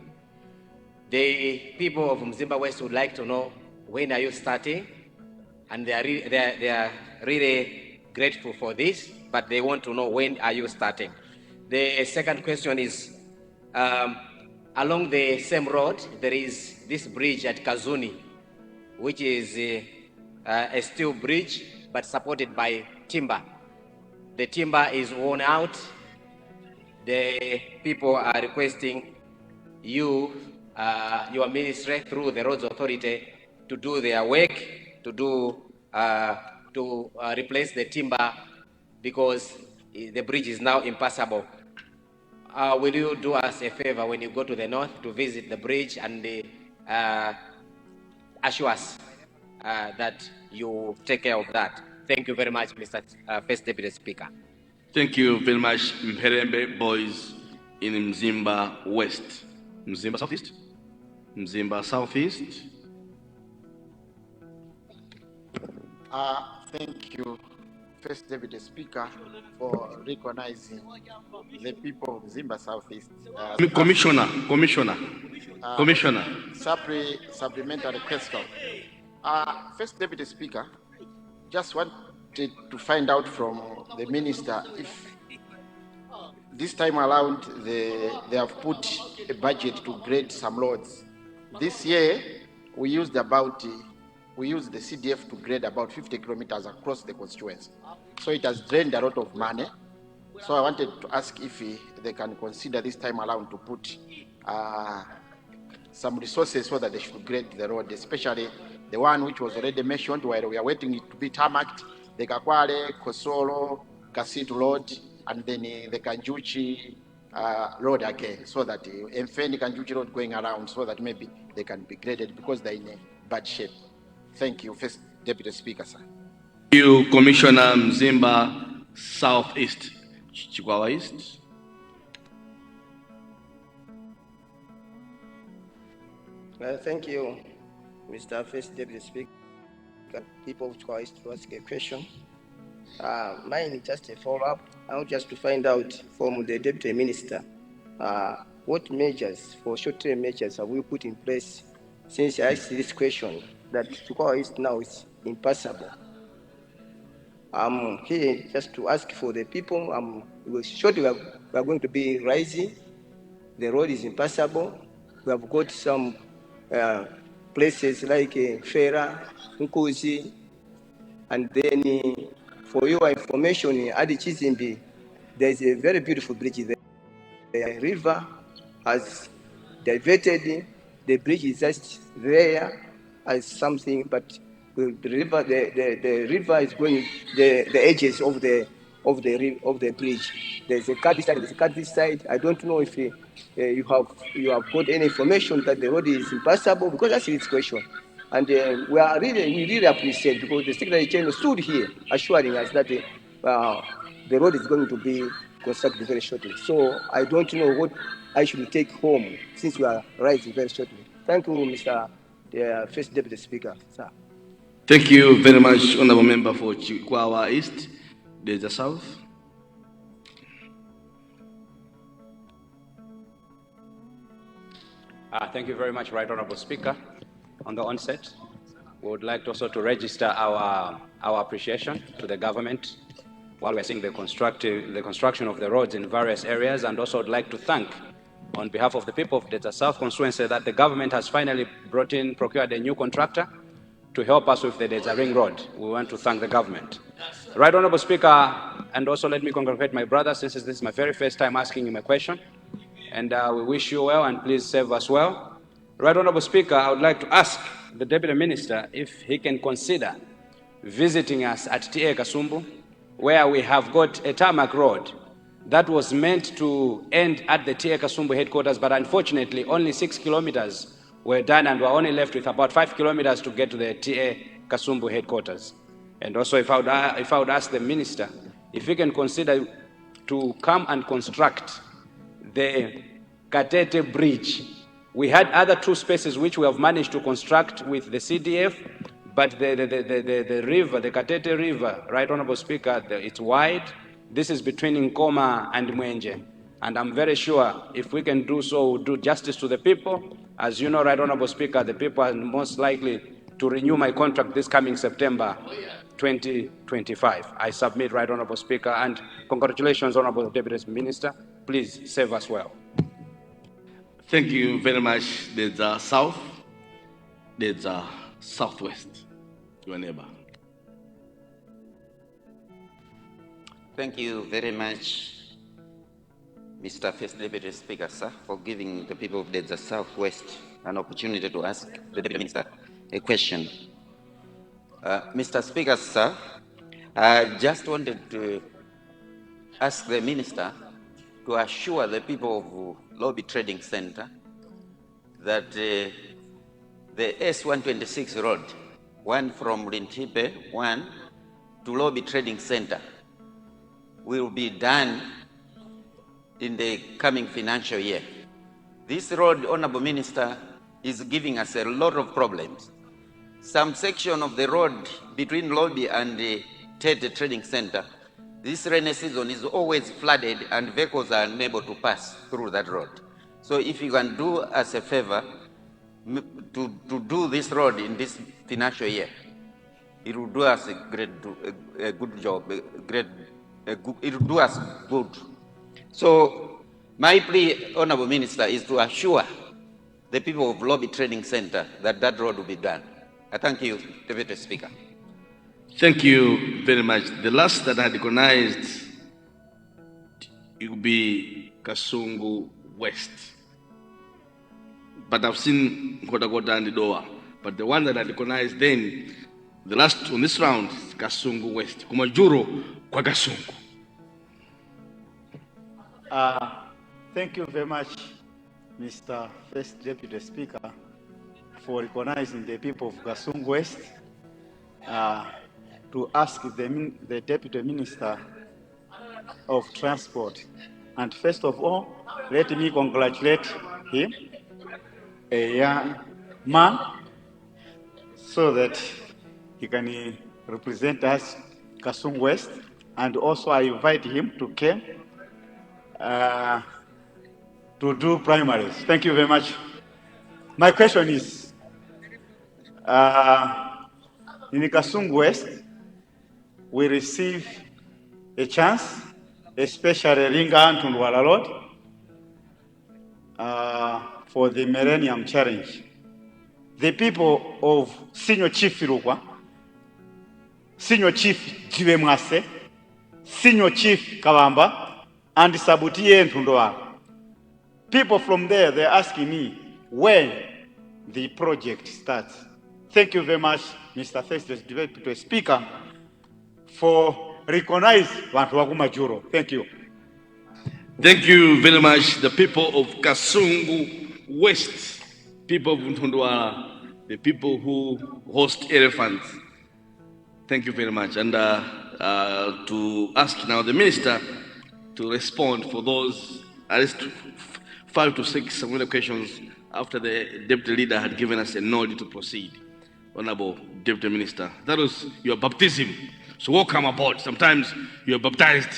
[SPEAKER 15] The people of Mzimba West would like to know, when are you starting? And they are really grateful for this, but they want to know, when are you starting? The second question is, along the same road, there is this bridge at Kazuni, which is a steel bridge, but supported by timber. The timber is worn out. The people are requesting you, your ministry, through the Roads Authority, to do their work, to replace the timber, because the bridge is now impassable. Will you do us a favor when you go to the north to visit the bridge and assure us that you take care of that? Thank you very much, Mr. First Deputy Speaker.
[SPEAKER 2] Thank you very much, Mperembe boys in Mzimba West. Mzimba Southeast? Mzimba Southeast?
[SPEAKER 16] Thank you, First Deputy Speaker, for recognizing the people of Mzimba Southeast. Commissioner. Supplementary question. First Deputy Speaker, just wanted to find out from the Minister if this time around they have put a budget to grade some roads. This year we used the CDF to grade about 50 kilometers across the constituency. So it has drained a lot of money. So I wanted to ask if they can consider this time around to put some resources so that they should grade the road, especially the one which was already mentioned where we are waiting it to be tarmacked, the Kakwale, Kosolo, Kasitu Road, and then the Kanjuchi, road again, so that Mfeni and Juji Road going around, so that maybe they can be graded because they're in a bad shape. Thank you, First Deputy Speaker, sir.
[SPEAKER 2] Thank you, Commissioner Mzimba Southeast, Chikwawa East.
[SPEAKER 17] Thank you, Mr. First Deputy Speaker. People of Chikwawa East to ask a question. Mine is just a follow-up. I want just to find out from the Deputy Minister, what measures, for short-term measures, have we put in place since I asked this question that Chikwawa East now is impassable? I'm here just to ask for the people. Shortly we are going to be rising. The road is impassable. We have got some places like Fera, Nkuzi, and then for your information, at Chizimbi, there is a very beautiful bridge there. The river has diverted. The bridge is just there as something, but the river is going the edges of the bridge. There's a cut this side. There's a cut this side. I don't know if you have got any information that the road is impassable, because that's his question. And we really appreciate, because the Secretary General stood here assuring us that the road is going to be constructed very shortly. So I don't know what I should take home since we are rising very shortly. Thank you, Mr. First Deputy Speaker, sir.
[SPEAKER 2] Thank you very much, Honorable Member for Chikwawa East, Desert South.
[SPEAKER 18] Thank you very much, Right Honorable Speaker. On the onset, we would like also to register our appreciation to the government while we're seeing the construction of the roads in various areas, and also would like to thank, on behalf of the people of Desert South constituency, that the government has finally procured a new contractor to help us with the Desert Ring Road. We want to thank the government. Right Honorable Speaker, and also let me congratulate my brother, since this is my very first time asking him a question, and we wish you well, and please serve us well. Right Honorable Speaker, I would like to ask the Deputy Minister if he can consider visiting us at TA Kasumbu, where we have got a tarmac road that was meant to end at the TA Kasumbu headquarters, but unfortunately only 6 kilometers were done, and we're only left with about 5 kilometers to get to the TA Kasumbu headquarters. And also, if I would ask the Minister if he can consider to come and construct the Katete Bridge. We had other 2 spaces which we have managed to construct with the CDF, but the river, the Katete River, Right Honorable Speaker, it's wide. This is between Nkoma and Mwenje. And I'm very sure if we can do so, we'll do justice to the people. As you know, Right Honorable Speaker, the people are most likely to renew my contract this coming September 2025. I submit, Right Honorable Speaker, and congratulations, Honorable Deputy Minister. Please serve us well.
[SPEAKER 2] Thank you very much. There's a south, there's a southwest. Your neighbor.
[SPEAKER 19] Thank you very much, Mr. First Deputy Speaker, sir, for giving the people of the Southwest an opportunity to ask the Deputy Minister a question. Mr. Speaker, sir, I just wanted to ask the Minister to assure the people of Lobby Trading Center that the S126 road, one from Rintipe, one to Lobby Trading Center, will be done in the coming financial year. This road, Honorable Minister, is giving us a lot of problems. Some section of the road between Lobby and the Tete Trading Center, this rainy season is always flooded and vehicles are unable to pass through that road. So if you can do us a favor to do this road in this financial year, it will do us a good job, it will do us good. So my plea, Honorable Minister, is to assure the people of Lobby Trading Center that that road will be done. I thank you, Deputy Speaker.
[SPEAKER 2] Thank you very much. The last that I recognized, it will be Kasungu West. But I've seen Kota and the Doha. But the one that I recognized then, the last on this round, is Kasungu West. Kumajuro kwa Kasungu.
[SPEAKER 20] Thank you very much, Mr. First Deputy Speaker, for recognizing the people of Kasungu West to ask the Deputy Minister of Transport. And first of all, let me congratulate him, a young man, so that he can represent us, Kasungu West, and also I invite him to come to do primaries. Thank you very much. My question is, in Kasungu West, we receive a chance, especially Linga and Tundwala Road, for the Millennium Challenge. The people of Senior Chief Filukwa, Senior Chief Jiwemwase, Senior Chief Kawamba, and Sabutie and Tundwala. People from there, they're asking me when the project starts. Thank you very much, Mr. First Deputy Speaker, for recognizing Bantu Majuro. Thank you.
[SPEAKER 2] Thank you very much, the people of Kasungu West, people of Ntundwala, the people who host elephants. Thank you very much. And to ask now the Minister to respond for those at least 5 to 6 similar questions after the Deputy Leader had given us a nod to proceed. Honorable Deputy Minister, that was your baptism. So welcome aboard. Sometimes you're baptized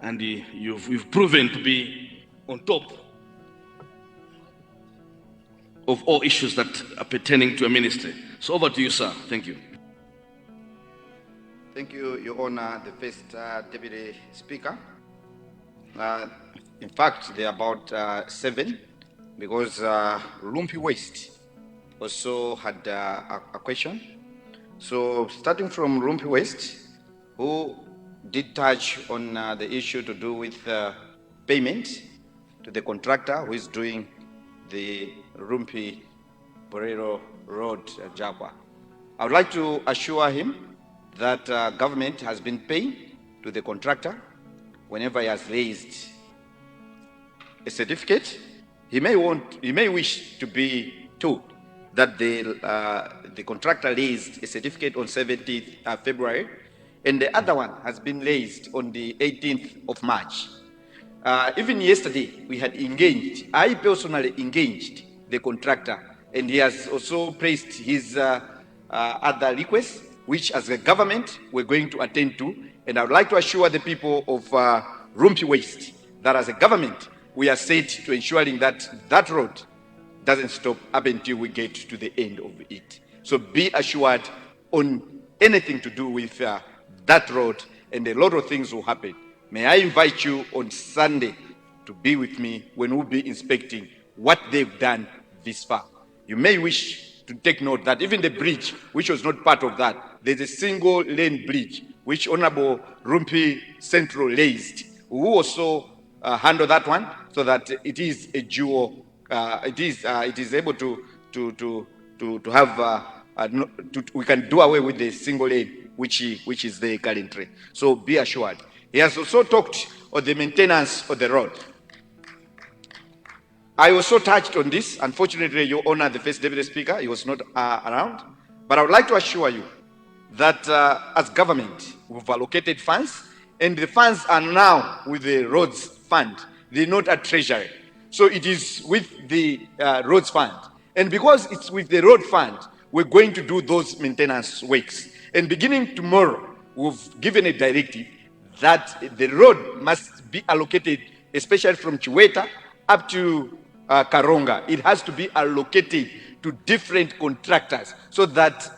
[SPEAKER 2] and you've proven to be on top of all issues that are pertaining to a ministry. So over to you, sir. Thank you.
[SPEAKER 4] Thank you, Your Honor, the First Deputy Speaker. In fact, there are about 7, because Rumphi West also had a question. So starting from Rumphi West, who did touch on the issue to do with payment to the contractor who is doing the Rumphi Borero Road, Japa. I would like to assure him that government has been paying to the contractor whenever he has raised a certificate. He may wish to be told that the contractor raised a certificate on 17th February, and the other one has been raised on the 18th of March. Even yesterday, we had engaged, I personally engaged the contractor, and he has also placed his other requests, which as a government, we're going to attend to. And I would like to assure the people of Rumphi West that as a government, we are set to ensuring that that road doesn't stop up until we get to the end of it. So be assured on anything to do with that road, and a lot of things will happen. May I invite you on Sunday to be with me when we'll be inspecting what they've done this far. You may wish to take note that even the bridge, which was not part of that, there's a single lane bridge, which Honorable Rumphi Central raised. We will also handle that one so that it is a dual, it is able to have, we can do away with the single lane, which is there currently. So be assured. He has also talked on the maintenance of the road. I also touched on this. Unfortunately, Your Honor, the First Deputy Speaker, he was not around. But I would like to assure you that as government, we've allocated funds, and the funds are now with the roads fund. They're not at treasury. So it is with the roads fund. And because it's with the road fund, we're going to do those maintenance works. And beginning tomorrow, we've given a directive that the road must be allocated, especially from Chiweta up to Karonga. It has to be allocated to different contractors so that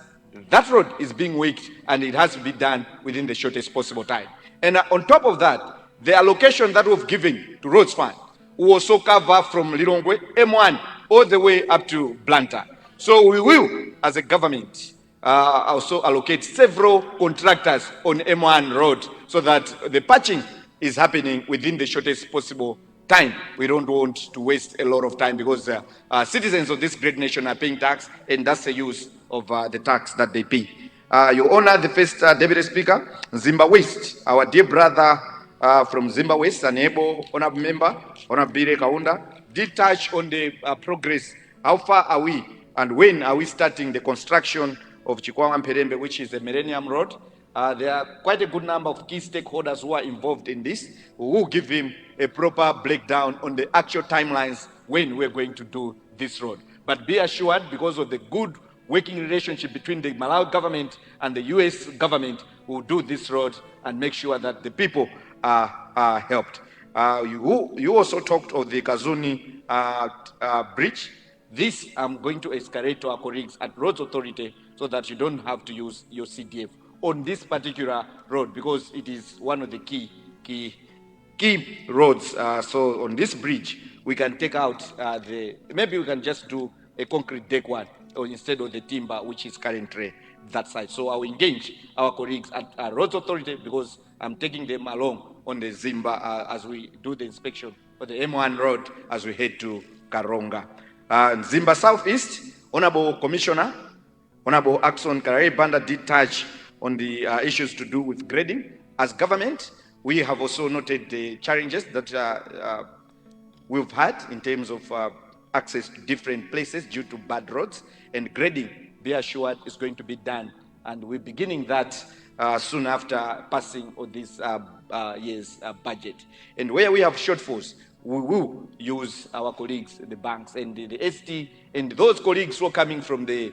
[SPEAKER 4] that road is being worked and it has to be done within the shortest possible time. And on top of that, the allocation that we've given to roads fund will also cover from Lilongwe, M1, all the way up to Blantyre. So we will, as a government, also allocate several contractors on M1 road so that the patching is happening within the shortest possible time. We don't want to waste a lot of time because citizens of this great nation are paying tax, and that's the use of the tax that they pay. Your Honor, the First Deputy Speaker, Zimba West, our dear brother from Zimba West, an able honorable member, Honorable Bire Kaunda, did touch on the progress. How far are we and when are we starting the construction of Chikwawa Mperembe, which is the Millennium Road? There are quite a good number of key stakeholders who are involved in this, who will give him a proper breakdown on the actual timelines when we're going to do this road. But be assured, because of the good working relationship between the Malawi government and the US government, we'll do this road and make sure that the people are helped. You also talked of the Kazuni bridge. This I'm going to escalate to our colleagues at Roads Authority so that you don't have to use your CDF on this particular road, because it is one of the key roads. So on this bridge, we can take out maybe we can just do a concrete deck one, or instead of the timber, which is currently that side. So I will engage our colleagues at Roads Authority, because I'm taking them along on the Zimba as we do the inspection for the M1 road as we head to Karonga. Zimba Southeast, Honorable Commissioner, Honorable Axon Karare Banda did touch on the issues to do with grading. As government, we have also noted the challenges that we've had in terms of access to different places due to bad roads, and grading, be assured, is going to be done. And we're beginning that soon after passing of this year's budget. And where we have shortfalls, we will use our colleagues, the banks and the ST, and those colleagues who are coming from the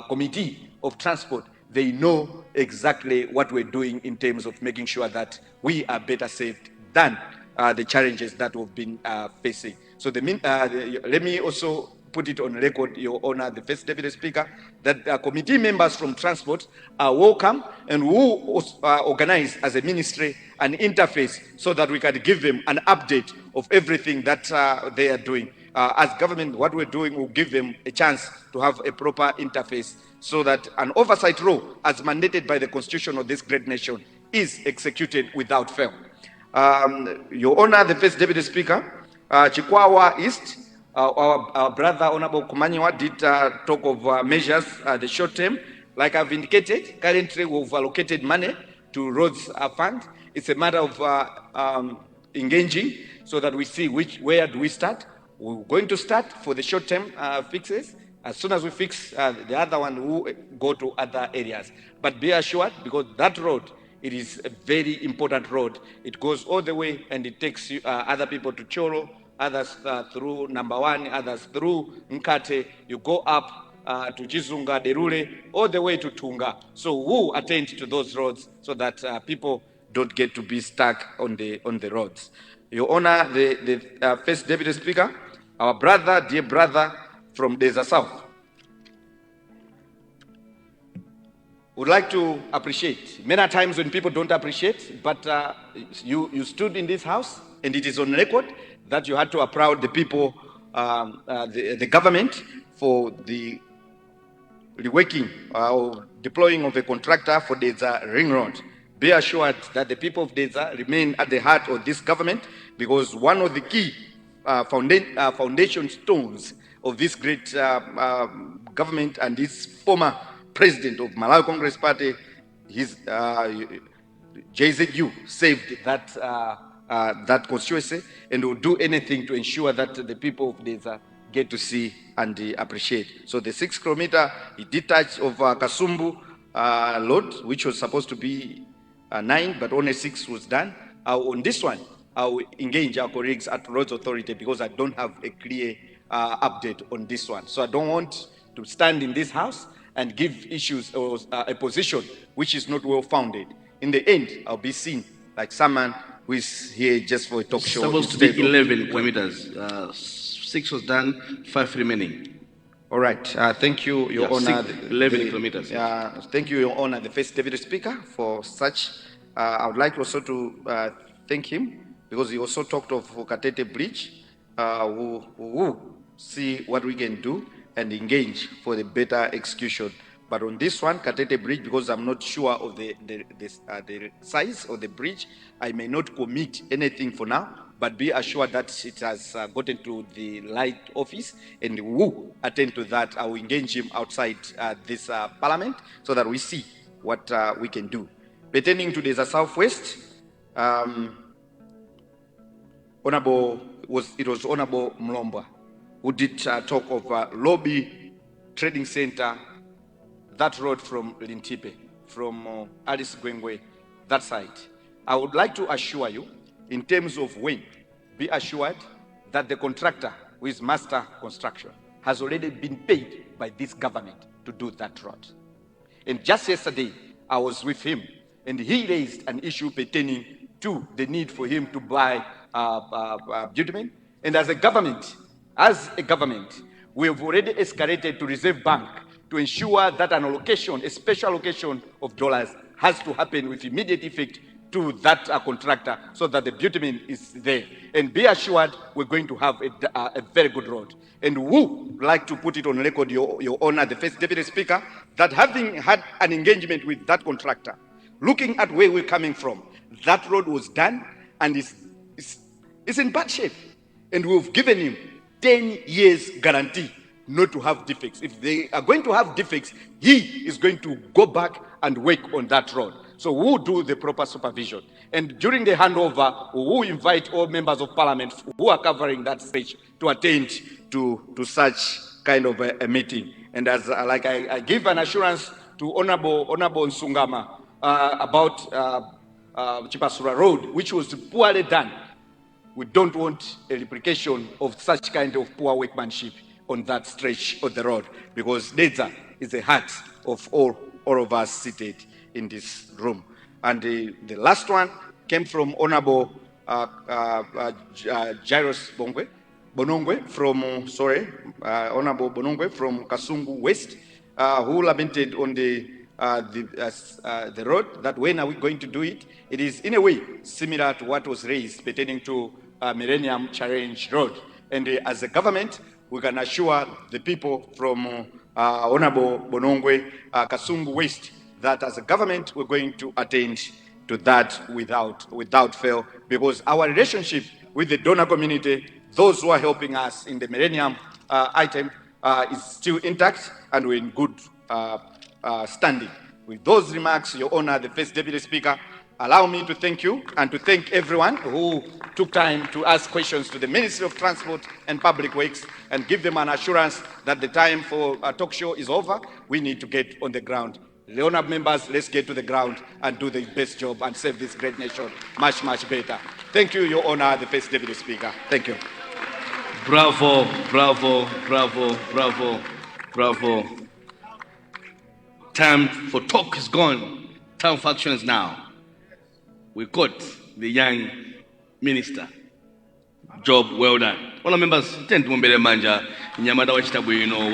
[SPEAKER 4] Committee of Transport. They know exactly what we're doing in terms of making sure that we are better saved than the challenges that we've been facing. So let me also put it on record, Your Honor, the First Deputy Speaker, that committee members from Transport are welcome, and will organize as a ministry an interface so that we can give them an update of everything that they are doing. As government, what we're doing will give them a chance to have a proper interface so that an oversight role, as mandated by the Constitution of this great nation, is executed without fail. Your Honor, the First Deputy Speaker, Chikwawa East, our brother Honorable Kumanyiwa did talk of measures, the short term. Like I've indicated, currently we've allocated money to roads fund. It's a matter of engaging so that we see where do we start. We're going to start for the short term fixes. As soon as we fix the other one, we'll go to other areas. But be assured, because that road, it is a very important road. It goes all the way, and it takes other people to Cholo, others through number 1, others through Nkate. You go up to Chizunga, Derule, all the way to Tunga. So we'll attend to those roads so that people don't get to be stuck on the roads. Your Honor, the First Deputy Speaker, our brother, dear brother from Desert South, would like to appreciate. Many times when people don't appreciate, but you stood in this house, and it is on record that you had to applaud the people, the government, for the reworking or deploying of a contractor for Desert Ring Road. Be assured that the people of Desert remain at the heart of this government, because one of the key foundation stones of this great government and this former president of Malawi Congress Party, his JZU, saved that constituency, and will do anything to ensure that the people of Desert get to see and appreciate. So the 6 kilometer, he did touch of Kasumbu Road, which was supposed to be 9, but only 6 was done. On this one, I will engage our colleagues at Roads Authority, because I don't have a clear update on this one. So I don't want to stand in this house and give issues or a position which is not well founded. In the end, I'll be seen like someone who is here just for a talk show.
[SPEAKER 2] Supposed to be 11 kilometers. 6 was done, 5 remaining.
[SPEAKER 4] All right. Thank you, Your Honor.
[SPEAKER 2] 11 kilometers.
[SPEAKER 4] Thank you, Your Honor, the First Deputy Speaker, for such. I would like also to thank him, because he also talked of Katete Bridge. We'll see what we can do and engage for the better execution. But on this one, Katete Bridge, because I'm not sure of the size of the bridge, I may not commit anything for now, but be assured that it has gotten to the light office, and we will attend to that. I will engage him outside this parliament so that we see what we can do. Pertaining to the Southwest, it was Honorable Mlomba who did talk of Lobby Trading Center, that road from Lintipe, from Alice Gwengwe, that side. I would like to assure you, in terms of when, be assured that the contractor who is Master Construction has already been paid by this government to do that road. And just yesterday, I was with him, and he raised an issue pertaining to the need for him to buy bitumen. And as a government, we have already escalated to Reserve Bank to ensure that an allocation, a special allocation of dollars, has to happen with immediate effect to that contractor so that the bitumen is there. And be assured we're going to have a very good road. And would like to put it on record, Your Honor, the First Deputy Speaker, that having had an engagement with that contractor, looking at where we're coming from, that road was done and is in bad shape. And we've given him 10 years guarantee not to have defects. If they are going to have defects, he is going to go back and work on that road. So we'll do the proper supervision. And during the handover, we'll invite all members of parliament who are covering that stage to attend to such kind of a meeting. And as I give an assurance to Honorable Nsungama about Chipasura Road, which was poorly done, we don't want a replication of such kind of poor workmanship on that stretch of the road, because Dedza is the heart of all of us seated in this room. And the last one came from Honorable Jairus Bonongwe from, Honorable Bonongwe from Kasungu West, who lamented on the road that when are we going to do it? It is in a way similar to what was raised pertaining to Millennium Challenge Road. And as a government, we can assure the people from Honorable Bonongwe, Kasungu West, that as a government, we're going to attend to that without fail, because our relationship with the donor community, those who are helping us in the Millennium item, is still intact, and we're in good standing. With those remarks, Your Honor, the First Deputy Speaker, allow me to thank you and to thank everyone who took time to ask questions to the Ministry of Transport and Public Works and give them an assurance that the time for a talk show is over. We need to get on the ground. Leona members, let's get to the ground and do the best job and serve this great nation much, much better. Thank you, Your Honor, the First Deputy Speaker. Thank you.
[SPEAKER 2] Bravo, bravo, bravo, bravo, bravo. Time for talk is gone. Time for action is now. We caught the young minister. Job well done. All our members, tend to mbele manja. Nyamada wachitabuino.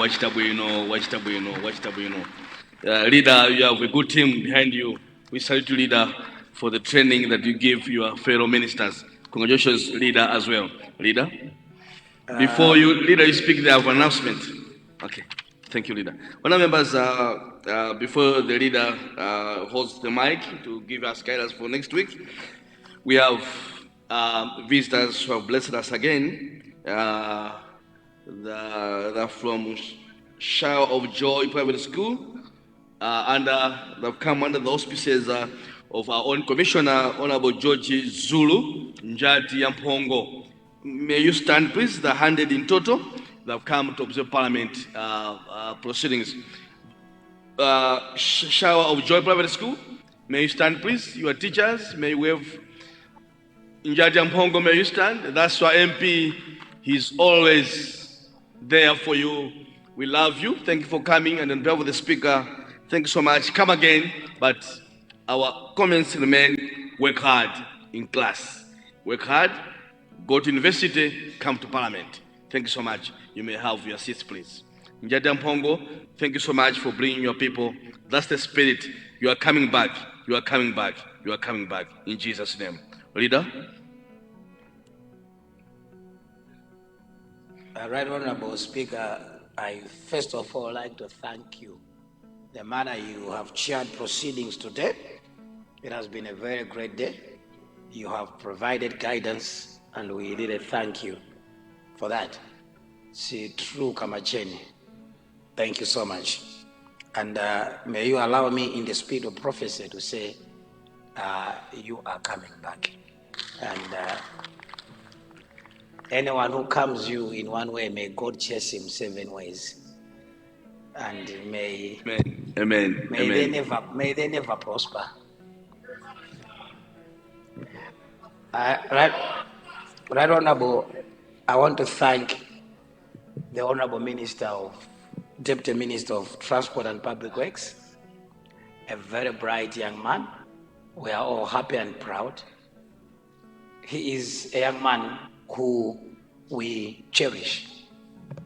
[SPEAKER 2] Leader, you have a good team behind you. We salute you, leader, for the training that you give your fellow ministers. Congratulations, leader, as well. Leader? Before you speak, they have an announcement. Okay. Thank you, leader. All our members, before the leader holds the mic to give us guidance for next week, we have visitors who have blessed us again. They're from Shower of Joy Private School, and they've come under the auspices of our own commissioner, Honorable George Zulu Njati Aphungu. May you stand, please? They're 100 in total. They've come to observe Parliament proceedings. Shower of Joy Private School, may you stand, please? Your teachers, may you wave. Njati Aphungu, may you stand? That's our MP. He's always there for you. We love you. Thank you for coming. And on behalf of the Speaker, thank you so much. Come again, but our comments remain: work hard in class. Work hard, go to university, come to Parliament. Thank you so much. You may have your seats, please. Njati Aphungu, thank you so much for bringing your people. That's the spirit. You are coming back. You are coming back. You are coming back. In Jesus' name. Leader?
[SPEAKER 14] Right Honorable Speaker, I first of all like to thank you. The manner you have chaired proceedings today, it has been a very great day. You have provided guidance, and we really thank you for that. See, true Kamacheni. Thank you so much. And may you allow me in the spirit of prophecy to say, you are coming back. And anyone who comes you in one way, may God chase him 7 ways. And may they never prosper. Right Honorable, I want to thank the Honorable Deputy Minister of Transport and Public Works, a very bright young man. We are all happy and proud. He is a young man who we cherish.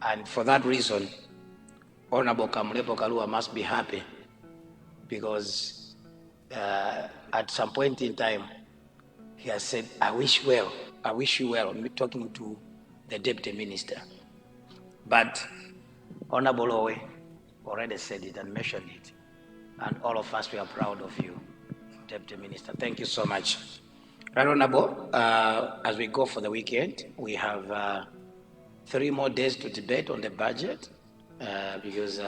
[SPEAKER 14] And for that reason, Honorable Kamlepo Kalua must be happy, because at some point in time, he has said, I wish you well, me talking to the Deputy Minister. But Honorable Owe already said it and mentioned it. And all of us, we are proud of you, Deputy Minister. Thank you so much. Right Honorable, as we go for the weekend, we have 3 more days to debate on the budget, because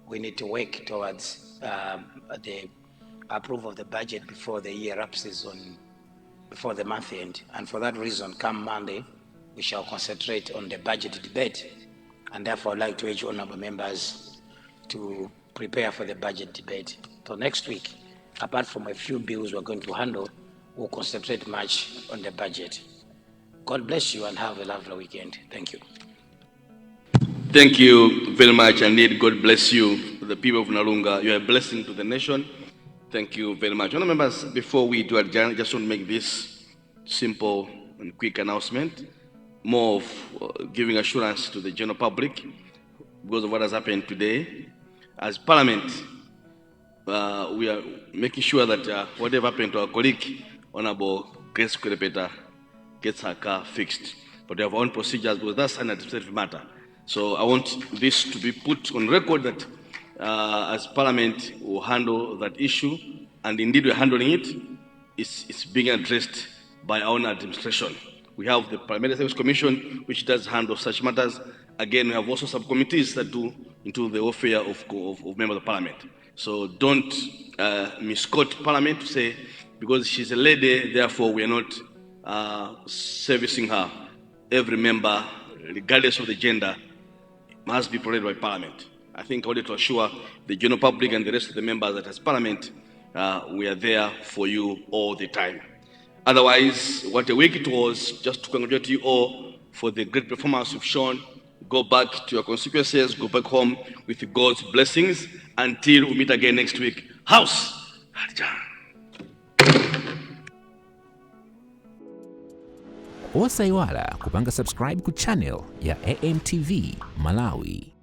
[SPEAKER 14] we need to work towards the approval of the budget before the year lapses before the month end. And for that reason, come Monday, we shall concentrate on the budget debate. And therefore, I'd like to urge honorable members to prepare for the budget debate. So next week, apart from a few bills we're going to handle, we'll concentrate much on the budget. God bless you and have a lovely weekend. Thank you.
[SPEAKER 2] Thank you very much, indeed. God bless you, the people of Nalunga. You are a blessing to the nation. Thank you very much. Honourable members, before we do adjourn, I just want to make this simple and quick announcement, more of giving assurance to the general public because of what has happened today. As Parliament, we are making sure that whatever happened to our colleague, Honourable Grace Kwerepeta, gets her car fixed. But we have our own procedures because that's an administrative matter. So I want this to be put on record that as Parliament will handle that issue, and indeed we're handling it. It's being addressed by our own administration. We have the Parliamentary Service Commission, which does handle such matters. Again, we have also subcommittees that do into the welfare of members of Parliament. So don't misquote Parliament to say, because she's a lady, therefore we are not servicing her. Every member, regardless of the gender, must be protected by Parliament. I think I wanted to assure the general public and the rest of the members that as Parliament, we are there for you all the time. Otherwise, what a week it was, just to congratulate you all for the great performance you've shown. Go back to your constituencies, go back home with God's blessings until we meet again next week. House!
[SPEAKER 1] Osaiwala kupanga subscribe ku channel ya AMTV Malawi.